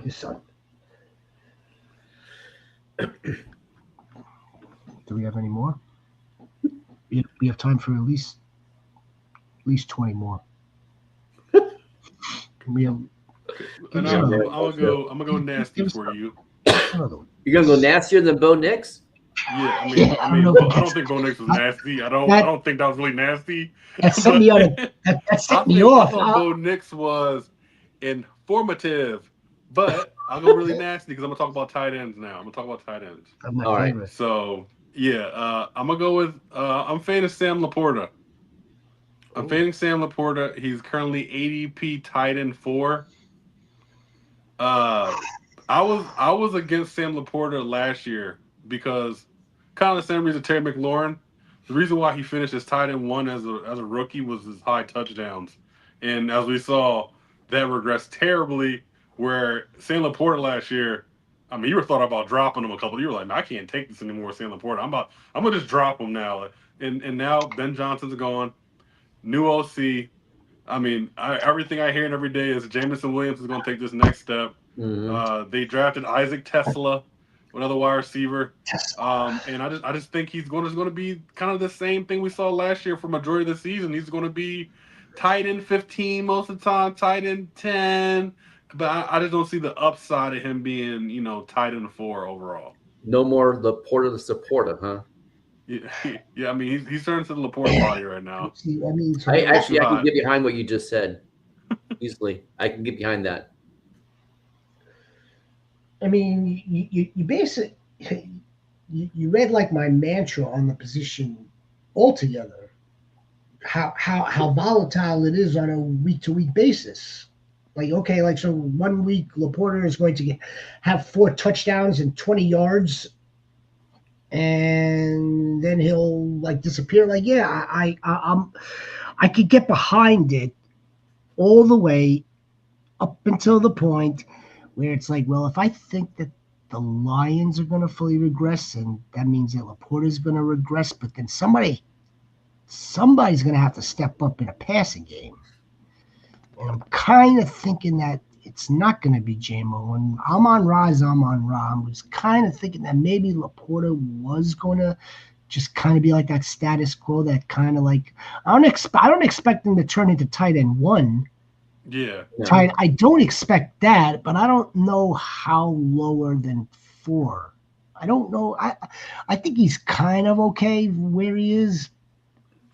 His son. Do we have any more? We have time for at least 20 more. We have And I'm gonna go nasty for you. You're gonna go nastier than Bo Nix? Yeah, I don't think Bo Nix was nasty. I don't think that was really nasty. That set me on. That set me off. I thought Bo Nix was informative, but I'll go really nasty because I'm gonna talk about tight ends now. I'm gonna talk about tight ends. My favorite. Right. So yeah, I'm gonna go with I'm fading Sam Laporta. I'm fading Sam Laporta. He's currently ADP tight end 4. I was against Sam Laporta last year because kind of the same reason Terry McLaurin. The reason why he finished as tight end 1 as a rookie was his high touchdowns, and as we saw, that regressed terribly. Where Sam Laporta last year, I mean, you were thought about dropping him a couple. You were like, I can't take this anymore, Sam Laporta. I'm gonna just drop him now. And now Ben Johnson's gone, new OC. I mean, everything I hear every day is Jameson Williams is going to take this next step. Mm-hmm. They drafted Isaac Tesla, another wide receiver, and I just think he's going to be kind of the same thing we saw last year for majority of the season. He's going to be tight end 15 most of the time, tight end 10, but I just don't see the upside of him being tight end 4 overall. No more Laporta the supporter, huh? Yeah, I mean he's turning to the Laporta body right now. I can get behind what you just said easily. I can get behind that. I mean, you basically you read like my mantra on the position altogether. How volatile it is on a week-to-week basis. Like, okay, like so 1 week Laporta is going to have 4 touchdowns and 20 yards. And then he'll like disappear. Like, yeah, I could get behind it all the way up until the point where it's like, well, if I think that the Lions are going to fully regress, and that means that Laporta is going to regress, but then somebody's going to have to step up in a passing game. And I'm kind of thinking that it's not going to be J-Mo. And Amon-Ra is Amon-Ra. I was kind of thinking that maybe Laporta was going to just kind of be like that status quo, that kind of like I don't expect him to turn into tight end 1. Yeah. I don't expect that, but I don't know how lower than 4. I don't know. I think he's kind of okay where he is,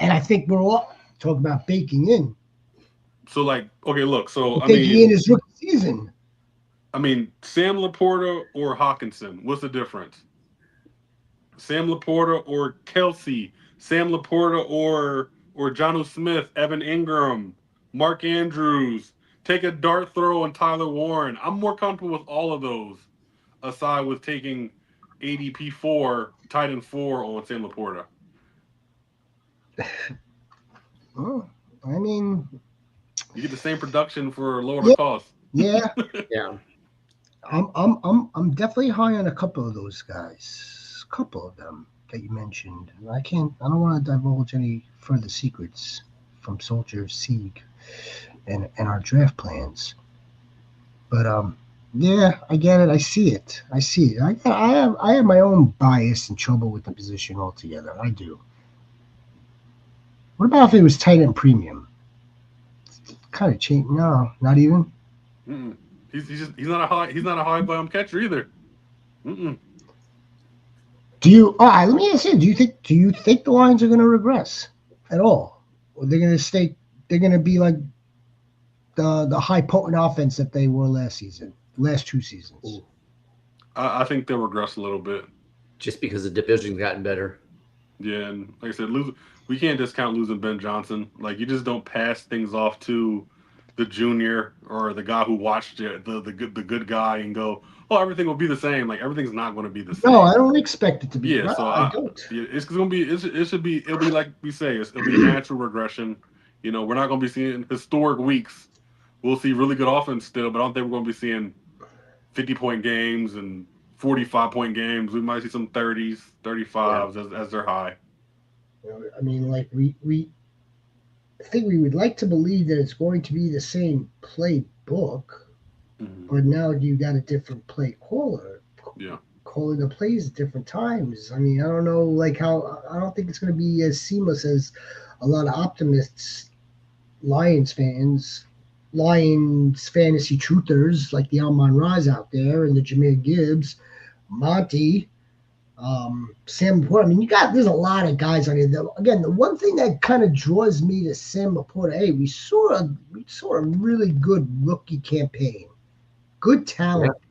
and I think we're all talking about baking in. So, like, okay, look. So, baking in his rookie season. I mean, Sam Laporta or Hawkinson. What's the difference? Sam Laporta or Kelsey. Sam Laporta or Jonnu Smith, Evan Ingram, Mark Andrews. Take a dart throw on Tyler Warren. I'm more comfortable with all of those, aside with taking ADP 4, tight end 4 on Sam Laporta. Oh, I mean, you get the same production for lower cost. Yeah. Yeah. I'm definitely high on a couple of those guys. A couple of them that you mentioned. I don't want to divulge any further secrets from Soldier Sieg and our draft plans. But yeah, I get it. I see it. I have my own bias and trouble with the position altogether. I do. What about if it was tight end premium? Kind of change. No, not even. Mm-mm. He's not a high volume catcher either. Mm-mm. All right, let me ask you. Do you think the Lions are going to regress at all, or they're going to stay? They're going to be like the high potent offense that they were last 2 seasons. I think they'll regress a little bit, just because the division's gotten better. Yeah, and like I said, we can't discount losing Ben Johnson. Like, you just don't pass things off to the junior or the guy who watched it, the good guy, and go, oh, everything will be the same. Like, everything's not going to be the same. No, I don't expect it to be. Yeah, no, so I don't. It's going to be. It'll be like we say. It'll be natural regression. We're not going to be seeing historic weeks. We'll see really good offense still, but I don't think we're going to be seeing 50-point games and 45-point games. We might see some 30s, 35s as their high. I mean, like I think we would like to believe that it's going to be the same playbook, but now you got a different play caller. Yeah. Calling the plays at different times. I mean, I don't know, like how I don't think it's going to be as seamless as a lot of optimists, Lions fans Lions fantasy truthers like the Almon Raz out there and the Jameer Gibbs, Monty, Sam Laporta. I mean, there's a lot of guys on here. Again, the one thing that kind of draws me to Sam Laporta, hey, we saw a really good rookie campaign, good talent. Yeah.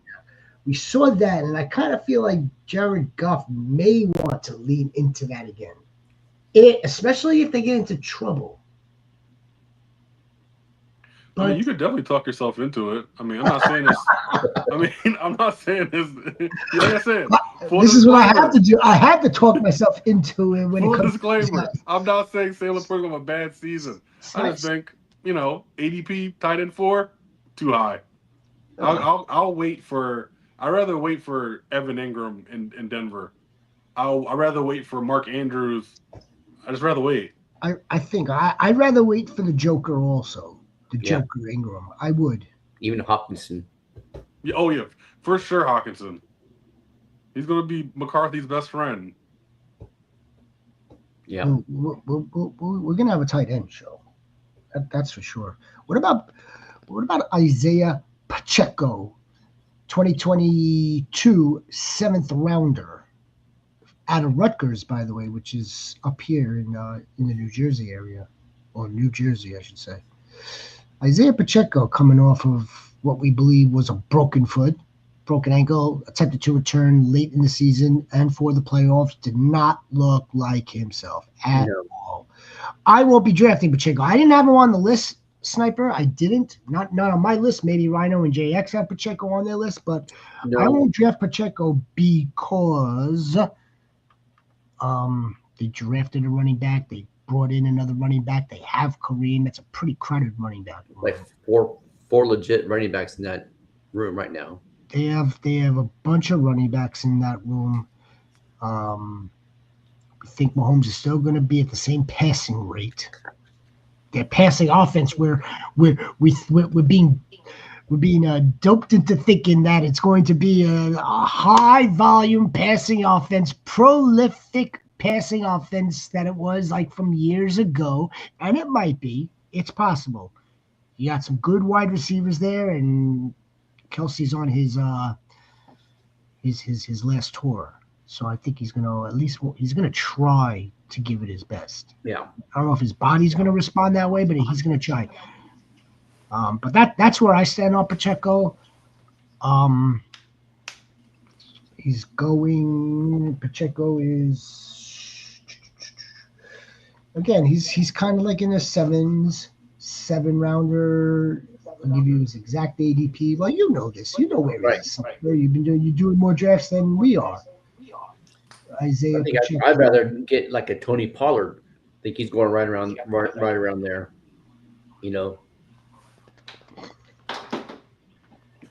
We saw that, and I kind of feel like Jared Goff may want to lean into that again, especially if they get into trouble. I mean, you could definitely talk yourself into it. I mean, I'm not saying this. I mean, I'm not saying this. Like I said, this is what I have to do. I have to talk myself into it. When full it comes disclaimer: I'm not saying Sam Laporta have a bad season. I just think ADP tight end 4 too high. I'll wait for. I'd rather wait for Evan Ingram in Denver. I'd rather wait for Mark Andrews. I just rather wait. I think I'd rather wait for the Joker also. The Joker Ingram. I would. Even Hawkinson. Yeah, oh, yeah. For sure, Hawkinson. He's going to be McCarthy's best friend. Yeah. We're going to have a tight end show. That's for sure. What about Isaiah Pacheco, 2022 7th rounder out of Rutgers, by the way, which is up here in the New Jersey area, or New Jersey, I should say. Isaiah Pacheco coming off of what we believe was a broken foot, broken ankle, attempted to return late in the season and for the playoffs, did not look like himself at all. I won't be drafting Pacheco. I didn't have him on the list, Sniper. I didn't. Not on my list. Maybe Rhino and JX have Pacheco on their list, but I won't draft Pacheco because they drafted a running back. They brought in another running back. They have Kareem. That's a pretty crowded running back. Like four legit running backs in that room right now. They have a bunch of running backs in that room. I think Mahomes is still going to be at the same passing rate. Their passing offense, we're being doped into thinking that it's going to be a high volume passing offense, prolific passing offense that it was like from years ago, and it might be. It's possible. You got some good wide receivers there, and Kelsey's on his last tour, so I think he's gonna try to give it his best. Yeah, I don't know if his body's gonna respond that way, but he's gonna try. But that's where I stand on Pacheco. Pacheco is. Again, he's kind of like in the 7 rounder. I'll give you his exact ADP. Well, you know this. You know where he is. Right. You're doing more drafts than we are. Isaiah Pacheco. I'd rather get like a Tony Pollard. I think he's going right around there.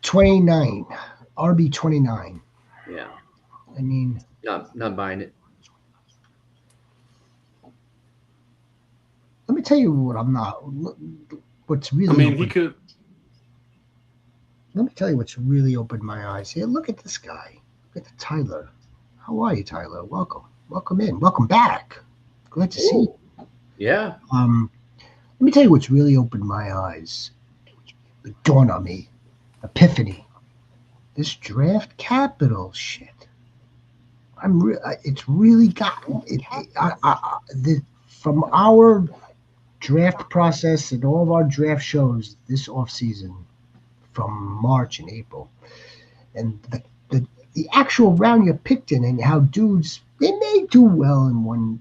29. RB 29. Yeah. I mean, not buying it. Let me tell you what I'm not. What's really. I mean, he could. Let me tell you what's really opened my eyes here. Look at this guy. Look at Tyler. How are you, Tyler? Welcome in. Welcome back. Glad to see you. Yeah. Let me tell you what's really opened my eyes. It dawned on me. Epiphany. This draft capital shit. It's really gotten it. From our draft process and all of our draft shows this offseason from March and April, and the actual round you picked in, and how dudes, they may do well in one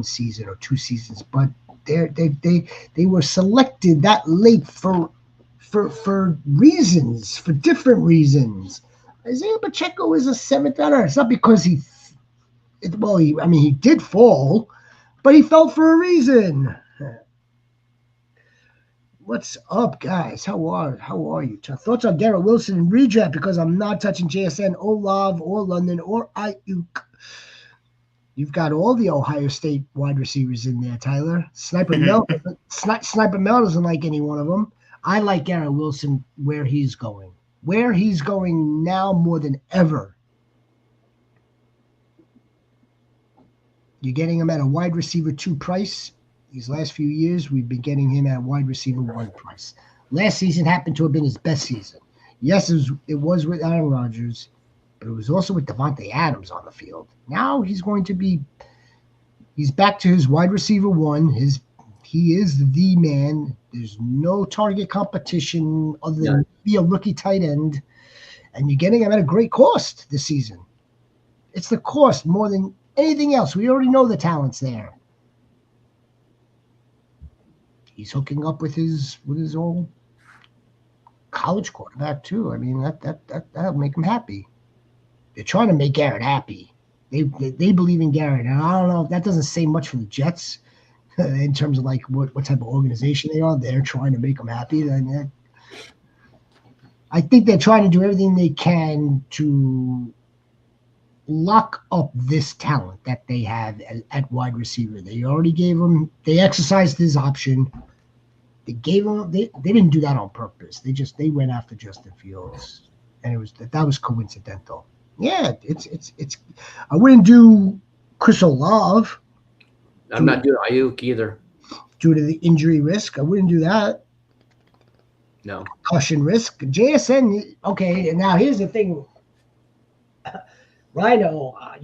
season or 2 seasons, but they were selected that late for reasons, for different reasons. Isaiah Pacheco is a 7th rounder. It's not because he did fall, but he fell for a reason. What's up, guys? How are you? Thoughts on Garrett Wilson and redraft, because I'm not touching JSN, Olave, or London, or Ayuk. You've got all the Ohio State wide receivers in there, Tyler. Sniper Mel doesn't like any one of them. I like Garrett Wilson where he's going. Where he's going now more than ever. You're getting him at a wide receiver 2 price. These last few years, we've been getting him at wide receiver 1 price. Last season happened to have been his best season. Yes, it was with Aaron Rodgers, but it was also with Devontae Adams on the field. Now he's back to his wide receiver 1. He is the man. There's no target competition other than be a rookie tight end, and you're getting him at a great cost this season. It's the cost more than anything else. We already know the talent's there. He's hooking up with his old college quarterback too. I mean, that'll make him happy. They're trying to make Garrett happy. They believe in Garrett, and I don't know if that doesn't say much for the Jets in terms of like what type of organization they are. They're trying to make him happy. I think they're trying to do everything they can to lock up this talent that they have at wide receiver. They already gave him. They exercised his option. They gave him. They didn't do that on purpose. They went after Justin Fields, and that was coincidental. Yeah, it's. I wouldn't do Chris Olave. I'm not doing Ayuk either. Due to the injury risk, I wouldn't do that. No. Caution risk. JSN, okay, and now here's the thing. Rhino, I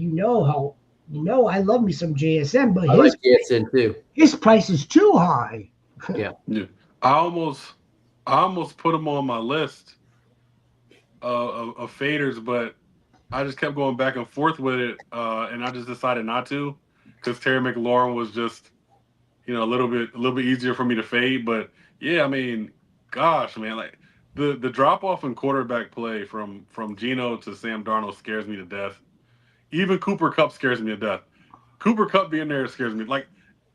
love me some JSN, but I like JSN too. His price is too high. Yeah. I almost put him on my list of faders, but I just kept going back and forth with it, and I just decided not to, because Terry McLaurin was just, a little bit easier for me to fade. But yeah, I mean, gosh, man, like the drop off in quarterback play from Geno to Sam Darnold scares me to death. Even Cooper Kupp scares me to death. Cooper Kupp being there scares me. Like,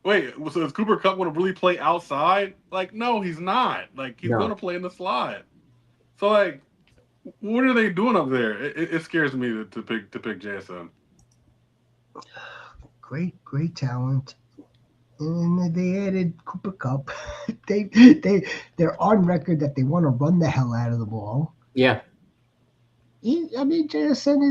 wait, so is Cooper Kupp going to really play outside? Like, no, he's not. Like, he's going to play in the slot. So, like, what are they doing up there? It scares me to pick JSN. Great talent. And they added Cooper Kupp. They're on record that they want to run the hell out of the ball. Yeah. JSN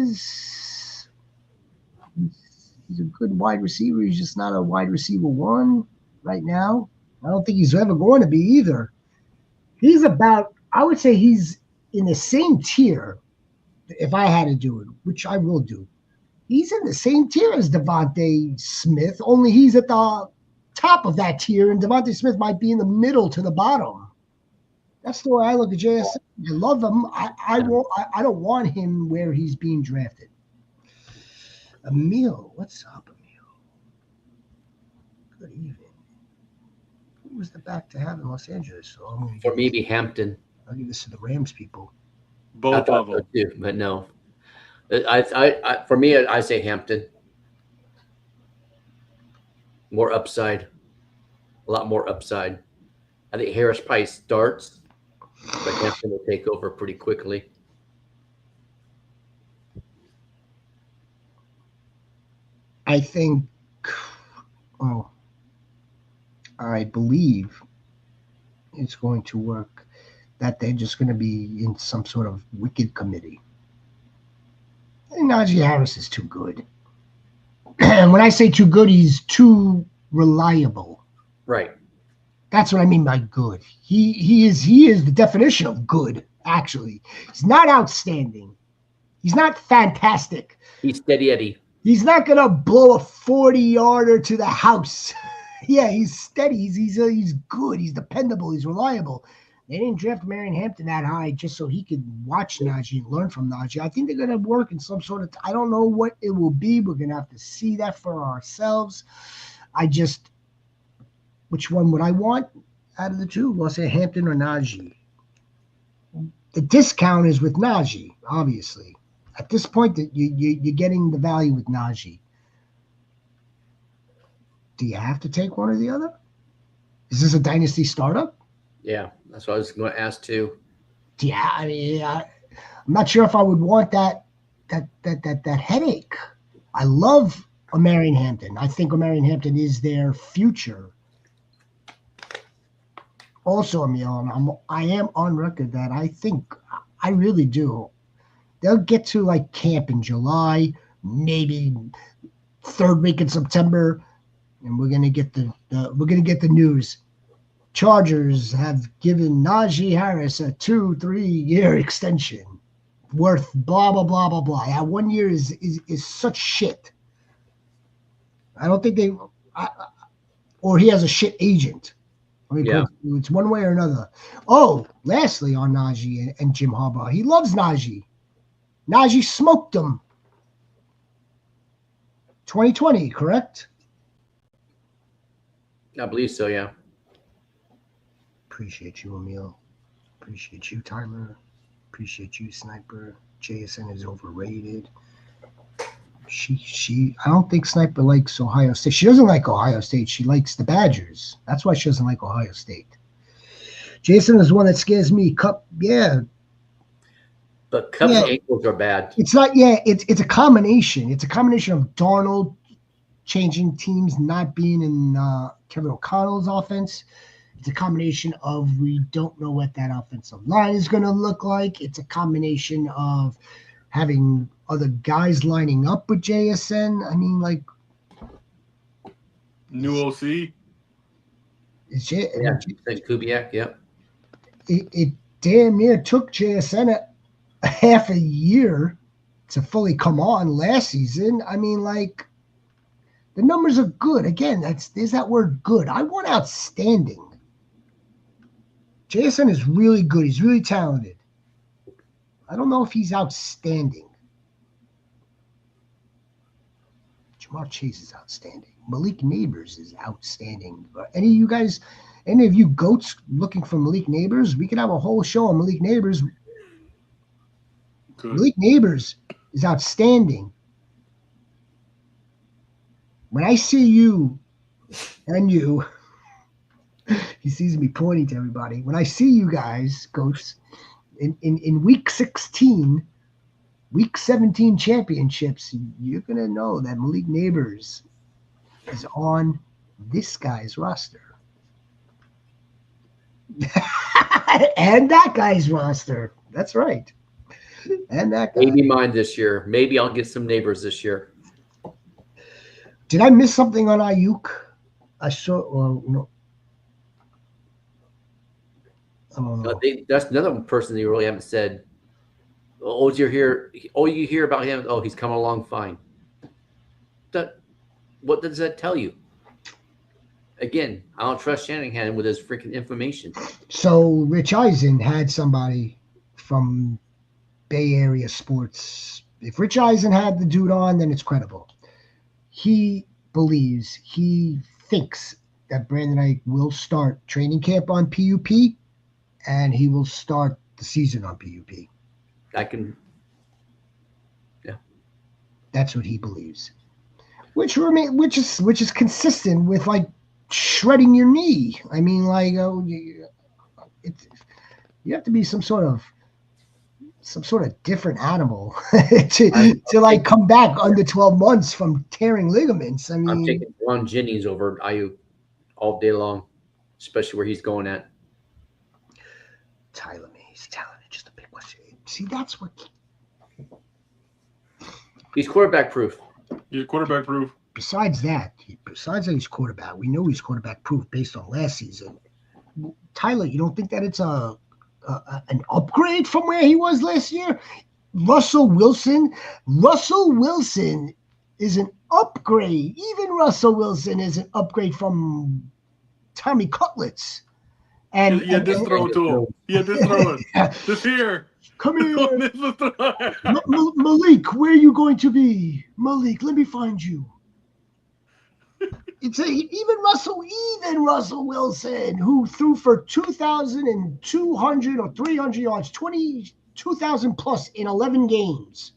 he's a good wide receiver. He's just not a wide receiver 1 right now. I don't think he's ever going to be either. I would say he's in the same tier, if I had to do it, which I will do. He's in the same tier as Devontae Smith, only he's at the top of that tier, and Devontae Smith might be in the middle to the bottom. That's the way I look at JSN. I love him. I don't want him where he's being drafted. Emil, what's up, Emil? Good evening. Who was the back to have in Los Angeles? So or maybe Hampton. I'll give this to the Rams people. Both of them. So too, but no. For me, I say Hampton. More upside. A lot more upside. I think Harris probably starts, but Hampton will take over pretty quickly. I think, I believe it's going to work that they're just going to be in some sort of wicked committee. And Najee Harris is too good. And when I say too good, he's too reliable. Right. That's what I mean by good. He is the definition of good, actually. He's not outstanding. He's not fantastic. He's steady Eddie. He's not going to blow a 40-yarder to the house. Yeah, he's steady. He's good. He's dependable. He's reliable. They didn't draft Marion Hampton that high just so he could watch Najee and learn from Najee. I think they're going to work in some sort of – I don't know what it will be. We're going to have to see that for ourselves. Which one would I want out of the two? Well, I'll say Hampton or Najee. The discount is with Najee, obviously. At this point, you're getting the value with Najee. Do you have to take one or the other? Is this a dynasty startup? Yeah, that's what I was going to ask too. Yeah, I mean, I'm not sure if I would want that headache. I love Marion Hampton. I think Marion Hampton is their future. Also, Emil, I am on record that I really do. They'll get to like camp in July, maybe third week in September. and we're gonna get the news. Chargers have given Najee Harris a 2-3 year extension worth blah blah blah blah blah. Yeah, 1 year is such shit. I don't think or he has a shit agent. I mean, it's one way or another. Oh, lastly on Najee and Jim Harbaugh, he loves Najee. Najee smoked him. 2020, correct? I believe so, yeah. Appreciate you, Emil. Appreciate you, Tyler. Appreciate you, Sniper. JSN is overrated. I don't think Sniper likes Ohio State. She doesn't like Ohio State. She likes the Badgers. That's why she doesn't like Ohio State. Jason is one that scares me. Cup, yeah. But Cup's ankles are bad. It's not, yeah, it's a combination. It's a combination of Darnold changing teams, not being in Kevin O'Connell's offense. It's a combination of we don't know what that offensive line is going to look like. It's a combination of having other guys lining up with JSN. I mean, like new OC. Kubiak, yep. It damn near took JSN a half a year to fully come on last season. I mean, like the numbers are good. Again, there's that word good. I want outstanding. JSN is really good. He's really talented. I don't know if he's outstanding. Jamar Chase is outstanding. Malik Neighbors is outstanding. Any of you goats looking for Malik Neighbors? We could have a whole show on Malik Neighbors. Good. Malik Neighbors is outstanding. When I see you and you, he sees me pointing to everybody. When I see you guys, goats, in week 16, week 17 championships, you're going to know that Malik Neighbors is on this guy's roster. And that guy's roster. That's right. And that guy. Maybe mine this year. Maybe I'll get some Neighbors this year. Did I miss something on Ayuk? I saw, or no. I don't know. That's another person that you really haven't said. Oh, you hear about him. Oh, he's coming along fine. What does that tell you? Again, I don't trust Shanahan with his freaking information. So Rich Eisen had somebody from Bay Area sports. If Rich Eisen had the dude on, then it's credible. He thinks that Brandon Ayuk will start training camp on PUP, and he will start the season on PUP. That's what he believes, which is consistent with like shredding your knee. I mean, like you have to be some sort of different animal to like come back under 12 months from tearing ligaments. I mean, I'm taking Ron Jennings over Ayuk all day long, especially where he's going at. Tyler May, he's talented, just a big question. See, that's what. He's quarterback proof. Yeah, quarterback proof. Besides that he's quarterback. We know he's quarterback proof based on last season. Tyler, you don't think that it's an upgrade from where he was last year? Russell Wilson is an upgrade. Even Russell Wilson is an upgrade from Tommy Cutlets. And you had this throw to him. You had this throw it. This here. Come here. Malik, where are you going to be? Malik, let me find you. Even Russell Wilson, who threw for 2,200 or 300 yards, 22,000 plus in 11 games.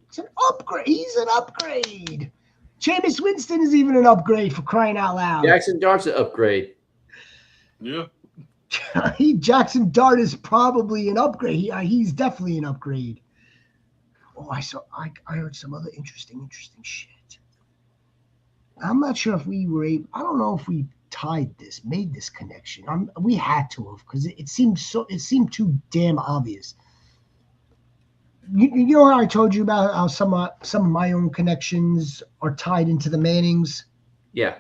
It's an upgrade. He's an upgrade. Jameis Winston is even an upgrade, for crying out loud. Jackson Dart's an upgrade. Yeah. Jackson Dart is probably an upgrade. He's definitely an upgrade. Oh, I heard some other interesting shit. I'm not sure if we were able. I don't know if we made this connection. We had to have, because it seemed too damn obvious. You know how I told you about how some of my own connections are tied into the Mannings? Yeah.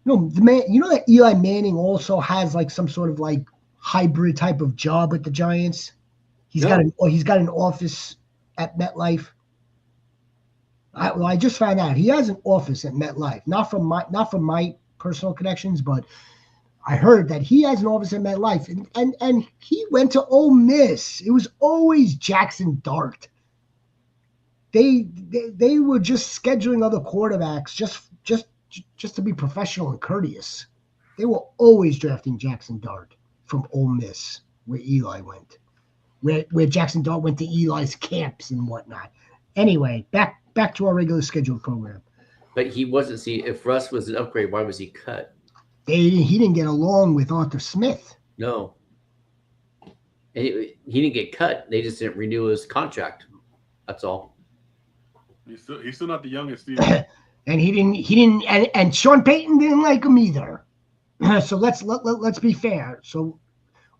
No, the man. You know that Eli Manning also has like some sort of like hybrid type of job with the Giants. He's got an office at MetLife. I just found out he has an office at MetLife. Not from my personal connections, but I heard that he has an office at MetLife, and he went to Ole Miss. It was always Jackson Dart. They were just scheduling other quarterbacks just to be professional and courteous. They were always drafting Jackson Dart from Ole Miss, where Eli went, where Jackson Dart went to Eli's camps and whatnot. Anyway, back to our regular scheduled program. But he wasn't. See, if Russ was an upgrade, why was he cut? He didn't get along with Arthur Smith. No. And he didn't get cut. They just didn't renew his contract. That's all. He's still not the youngest either. And he didn't and Sean Payton didn't like him either. So let's be fair. So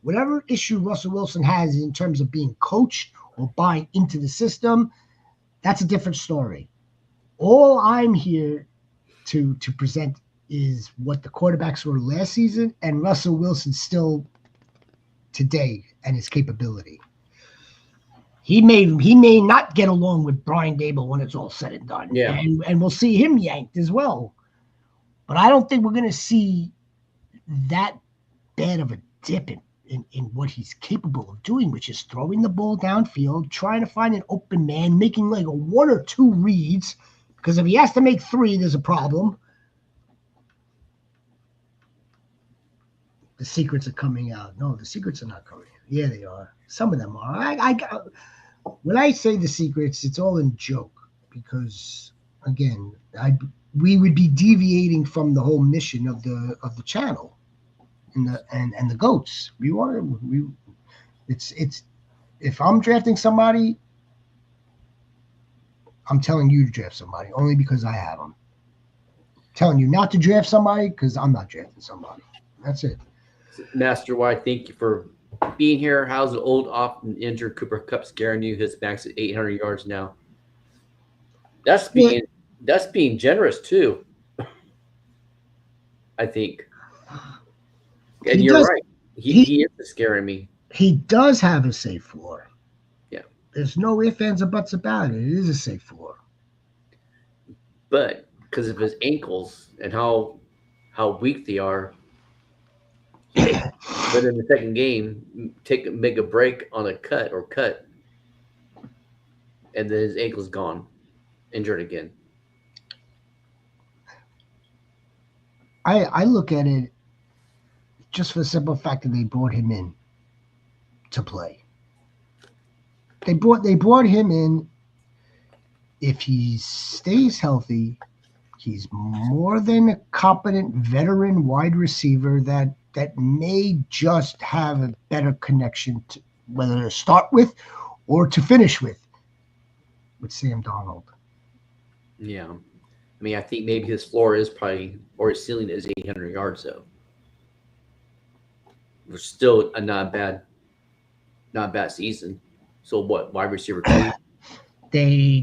whatever issue Russell Wilson has in terms of being coached or buying into the system, that's a different story. All I'm here to present is what the quarterbacks were last season and Russell Wilson still today and his capability. He may not get along with Brian Dable when it's all said and done. Yeah. And we'll see him yanked as well. But I don't think we're going to see that bad of a dip in what he's capable of doing, which is throwing the ball downfield, trying to find an open man, making like a 1 or 2 reads. Because if he has to make 3, there's a problem. The secrets are coming out. No, the secrets are not coming out. Yeah, they are. Some of them are. When I say the secrets, it's all in joke because, again, we would be deviating from the whole mission of the channel and the goats. It's if I'm drafting somebody, I'm telling you to draft somebody only because I have them. I'm telling you not to draft somebody because I'm not drafting somebody. That's it. Master White, thank you for being here. How's the old, often injured Cooper Kupp scaring you? His max at 800 yards now. That's being generous too. I think. And you're right. He is scaring me. He does have a safe floor. Yeah. There's no ifs, ands, or buts about it. It is a safe floor. But because of his ankles and how weak they are, but in the second game, make a break on a cut, and then his ankle's gone, injured again. I look at it just for the simple fact that they brought him in to play. They brought him in. If he stays healthy, he's more than a competent veteran wide receiver that may just have a better connection to whether to start with or to finish with Sam Darnold. Yeah. I mean, I think maybe his floor is probably, or his ceiling is 800 yards, though. It's still a not bad season. So what, wide receiver 2? They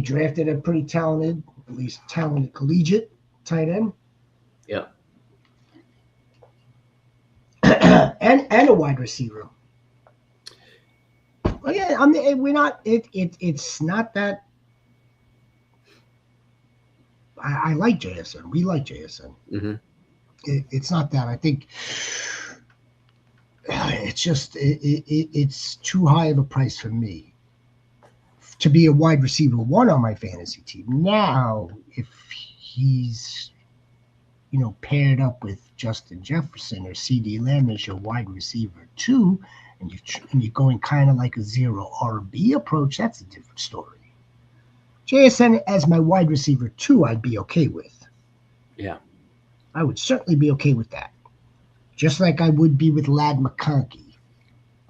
drafted a pretty talented, at least talented collegiate tight end. Yeah. and a wide receiver. Well, yeah, I mean, we're not. It's not that. I like JSN. We like JSN. Mm-hmm. It's not that. I think it's just it's too high of a price for me to be a wide receiver 1 on my fantasy team. Now, if he's paired up with Justin Jefferson or CD Lamb as your wide receiver 2, and you're going kind of like a 0 RB approach, that's a different story. JSN as my wide receiver 2, I'd be okay with. Yeah. I would certainly be okay with that. Just like I would be with Ladd McConkey.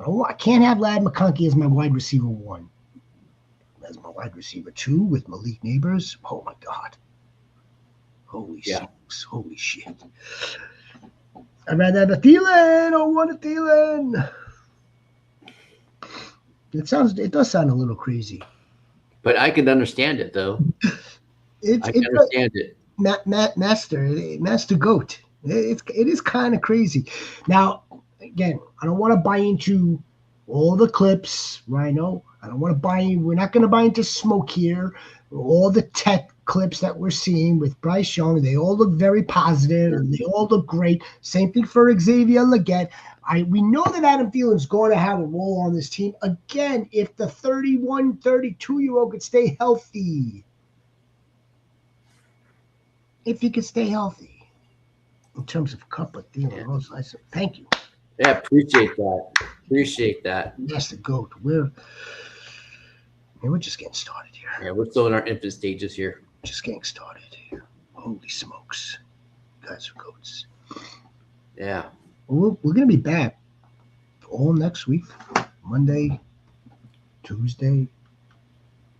Oh, I can't have Ladd McConkey as my wide receiver 1. As my wide receiver 2 with Malik Neighbors. Oh, my God. Holy smokes. Holy shit. I'd rather have a Thielen. I want a Thielen. It does sound a little crazy. But I can understand it, though. I can understand it. Master Goat. It is kind of crazy. Now, again, I don't want to buy into all the clips, Rhino. I don't want to buy. We're not going to buy into smoke here. All the tech clips that we're seeing with Bryce Young, they all look very positive and they all look great. Same thing for Xavier Legette. We know that Adam Thielen's going to have a role on this team. Again, if the 31, 32-year-old could stay healthy. If he could stay healthy. In terms of Cup of Thielen, Rose, I said, thank you. Yeah, appreciate that. That's the GOAT. We're just getting started here. Yeah, we're still in our infant stages here. Just getting started here. Holy smokes. You guys are GOATs. Yeah. We're going to be back all next week. Monday, Tuesday.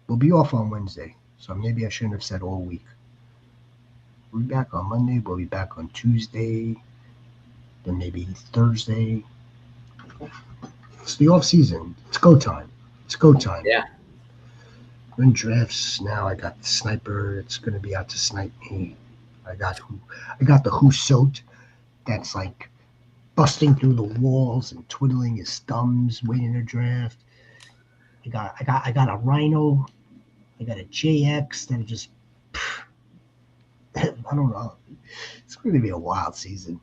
We'll be off on Wednesday. So maybe I shouldn't have said all week. We'll be back on Monday. We'll be back on Tuesday. Then maybe Thursday. It's the off season. It's go time. Yeah. We're in drafts now. I got the sniper. It's going to be out to snipe me. I got the Husot. That's like busting through the walls and twiddling his thumbs, waiting to draft. I got a Rhino. I got a JX that are just. I don't know. It's going to be a wild season.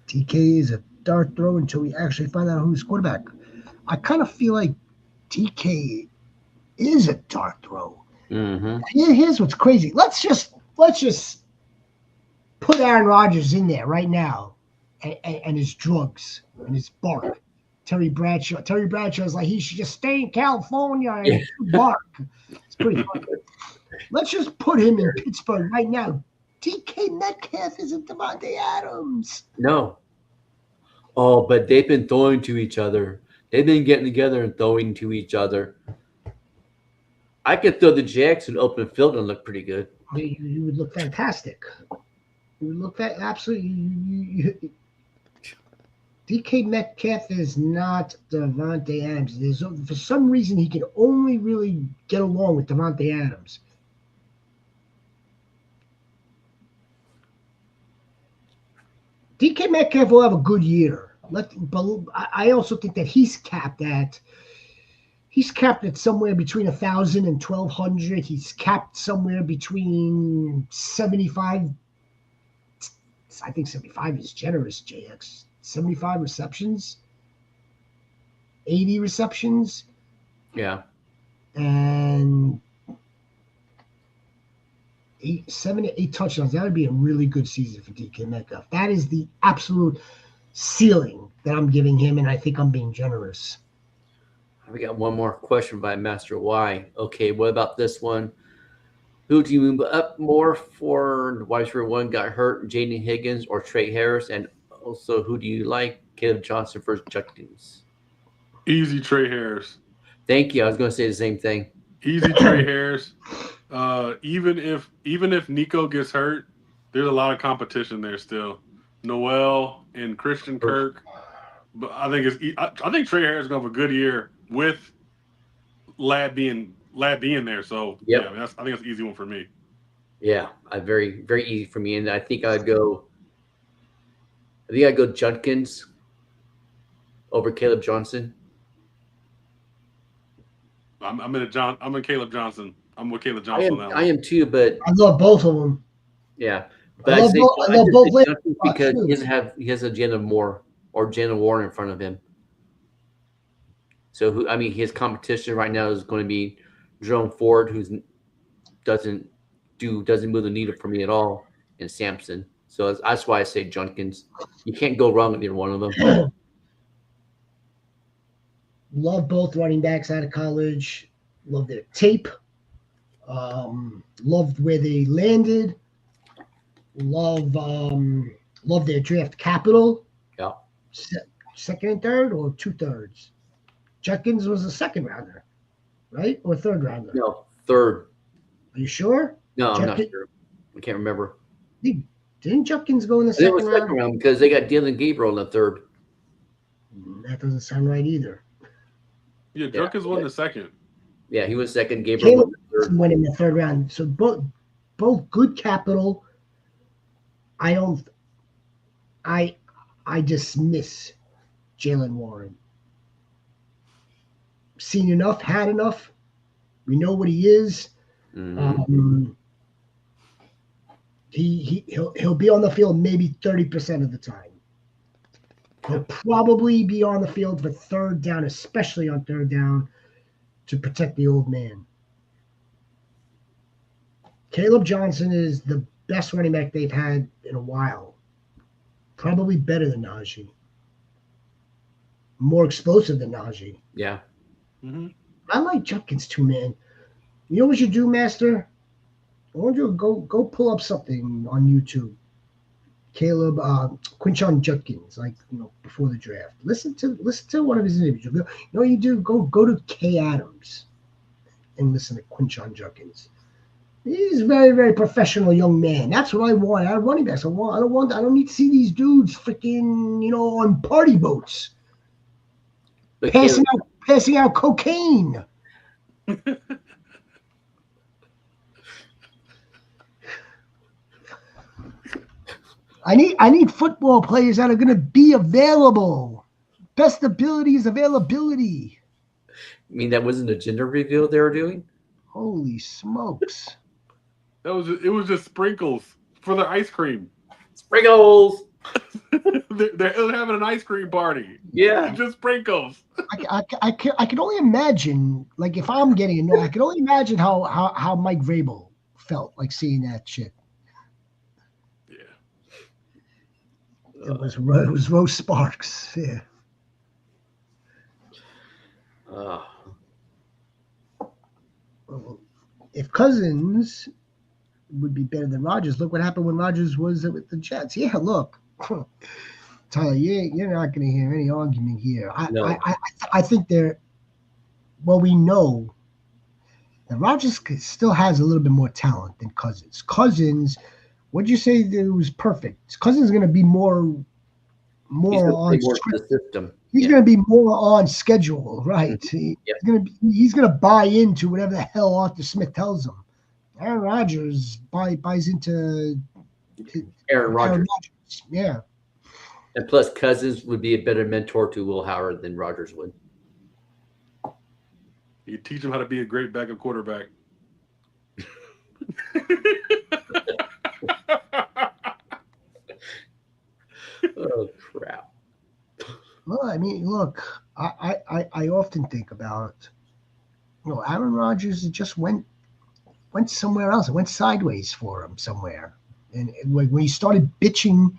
TK is a dart throw until we actually find out who's quarterback. I kind of feel like TK is a dart throw. Mm-hmm. Here's what's crazy. Let's just put Aaron Rodgers in there right now, and his drugs and his bark. Terry Bradshaw is like he should just stay in California and bark. It's pretty funny. Let's just put him in Pittsburgh right now. DK Metcalf isn't Devontae Adams. No. Oh, but they've been throwing to each other. They've been getting together and throwing to each other. I could throw the Jackson open field and look pretty good. You would look fantastic. You would look that absolutely. DK Metcalf is not Devontae Adams. For some reason, he can only really get along with Devontae Adams. DK Metcalf will have a good year. But I also think that he's capped at somewhere between 1,000 and 1,200. He's capped somewhere between 75. I think 75 is generous, JX. 75 receptions, 80 receptions. Yeah. And 7 to 8 touchdowns. That would be a really good season for DK Metcalf. That is the absolute ceiling that I'm giving him, and I think I'm being generous. We got one more question by Master Y. Okay, what about this one? Who do you move up more for? The wide receiver one got hurt, Jaden Higgins or Trey Harris? And also, who do you like? Caleb Johnson versus Judkins? Easy Trey Harris. Thank you. I was going to say the same thing. Easy Trey Harris. Even if Nico gets hurt, there's a lot of competition there still. Noel and Christian Kirk. But I think Trey Harris is going to have a good year with Lab being there. So yep. Yeah, I think that's an easy one for me. Yeah, very, very easy for me. And I think I'd go Judkins over Caleb Johnson. I'm in Caleb Johnson. I'm with Caleb Johnson on that one. I am too, but I love both of them. Yeah, but I love both because he has a Jalen Moore or Jalen Warren in front of him. So his competition right now is going to be Jerome Ford, who doesn't move the needle for me at all, and Sampson. So that's why I say Judkins. You can't go wrong with either one of them. Love both running backs out of college. Love their tape. Loved where they landed. Love their draft capital. Yeah. Second and third or 2/3? Judkins was a second rounder, right? Or third rounder? No, third. Are you sure? No, I'm not sure. I can't remember. Didn't Judkins go in the second round? Second round because they got Dylan Gabriel in the third. That doesn't sound right either. Yeah, Judkins won the second. Yeah, he was second. Gabriel won the third. Went in the third round. So both both good capital. I don't. I dismiss Jalen Warren. Seen enough, had enough. We know what he is. He'll be on the field maybe 30% of the time. He'll probably be on the field for third down, especially on third down, to protect the old man. Caleb Johnson is the best running back they've had in a while. Probably better than Najee. More explosive than Najee. Yeah. Mm-hmm. I like Judkins too, man. You know what you do, Master? I want you to go pull up something on YouTube. Caleb Quinshon Judkins, before the draft. Listen to one of his interviews. You know what you do? Go to Kay Adams and listen to Quinshon Judkins. He's a very, very professional young man. That's what I want out of running backs. I don't need to see these dudes freaking, on party boats. But Passing out cocaine. I need football players that are going to be available. Best ability is availability. You mean that wasn't a gender reveal they were doing? Holy smokes! It was just sprinkles for the ice cream. Sprinkles. they're having an ice cream party. Yeah, it's just sprinkles. I can only imagine, if I'm getting annoyed, I can only imagine how Mike Vrabel felt like seeing that shit. Yeah, it was Rose Sparks. Yeah. If Cousins would be better than Rodgers, look what happened when Rodgers was with the Jets. Yeah, look, Tyler, you're not going to hear any argument here. No. I think we know that Rodgers still has a little bit more talent than Cousins. Cousins, what'd you say that was perfect? Cousins is going to be more on the system. He's going to be more on schedule, right? He's going to buy into whatever the hell Arthur Smith tells him. Aaron Rodgers buys into Aaron Rodgers. Yeah. And plus, Cousins would be a better mentor to Will Howard than Rodgers would. You teach him how to be a great backup quarterback. Oh, crap. Well, I mean, look, I often think about, Aaron Rodgers just went somewhere else. It went sideways for him somewhere. And when he started bitching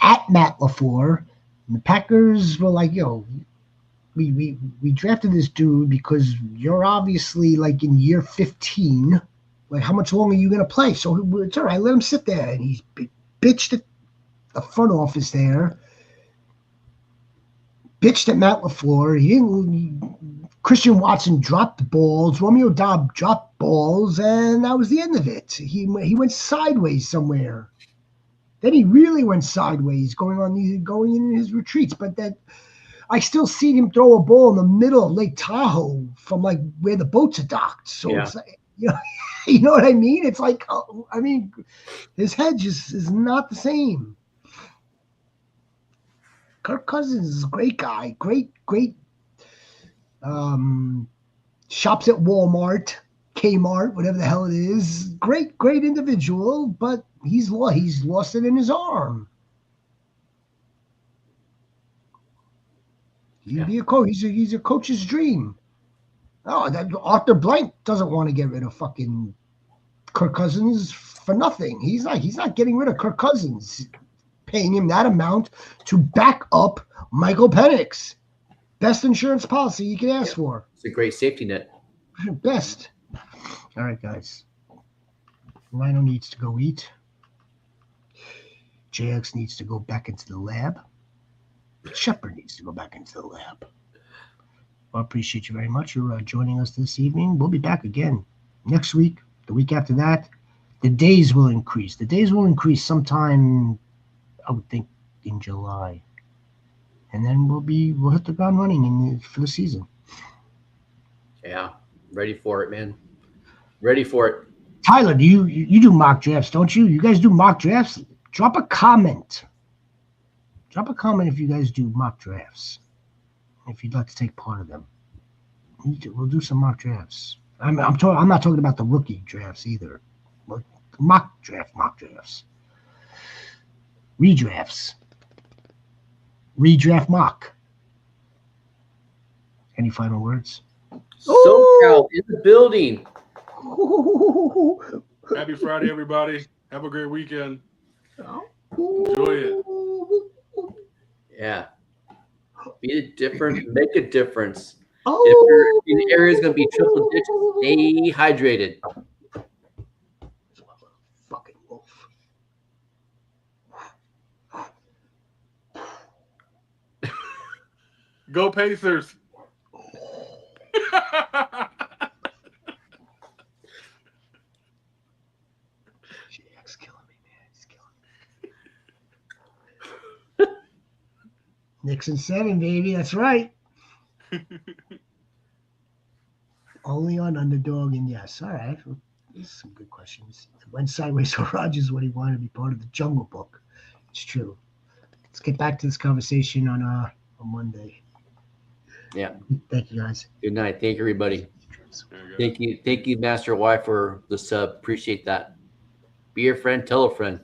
at Matt LaFleur, and the Packers were like, we drafted this dude because you're obviously in year 15. How much longer are you going to play? So it's all right. Let him sit there. And he's bitched at the front office there. Bitched at Matt LaFleur. Christian Watson dropped balls. Romeo Doubs dropped balls, and that was the end of it. He went sideways somewhere. Then he really went sideways, going in his retreats. But that I still see him throw a ball in the middle of Lake Tahoe from where the boats are docked. So it's you know what I mean? It's his head just is not the same. Kirk Cousins is a great guy, great. Shops at Walmart, Kmart, whatever the hell it is. Great individual, but he's lost it in his arm. He'd be a coach. He's a coach's dream. Oh, Arthur Blank doesn't want to get rid of fucking Kirk Cousins for nothing. He's not getting rid of Kirk Cousins, paying him that amount to back up Michael Penix. Best insurance policy you can ask for. It's a great safety net. Best. All right, guys. Rhino needs to go eat. JX needs to go back into the lab. Shepard needs to go back into the lab. Well, I appreciate you very much for joining us this evening. We'll be back again next week, the week after that. The days will increase. The days will increase sometime, I would think, in July. And then we'll hit the ground running for the season. Yeah, ready for it, man. Ready for it. Tyler, do you do mock drafts, don't you? You guys do mock drafts? Drop a comment. Drop a comment if you guys do mock drafts. If you'd like to take part of them. We'll do some mock drafts. I'm not talking about the rookie drafts either. But mock drafts. Redrafts. Redraft mock. Any final words? SoCal in the building. Happy Friday, everybody. Have a great weekend. Enjoy it. Yeah. Be a difference. Make a difference. If your area is going to be triple digits, stay hydrated. Fucking wolf. Go Pacers. Jack's killing me, man. He's killing me. Nixon 7, baby. That's right. Only on Underdog and yes. All right. Well, these are some good questions. It went sideways for Rogers when he wanted to be part of the Jungle Book. It's true. Let's get back to this conversation on Monday. Yeah. Thank you, guys. Good night. Thank you, everybody. Thank you, Master Y, for the sub. Appreciate that. Be your friend. Tell a friend.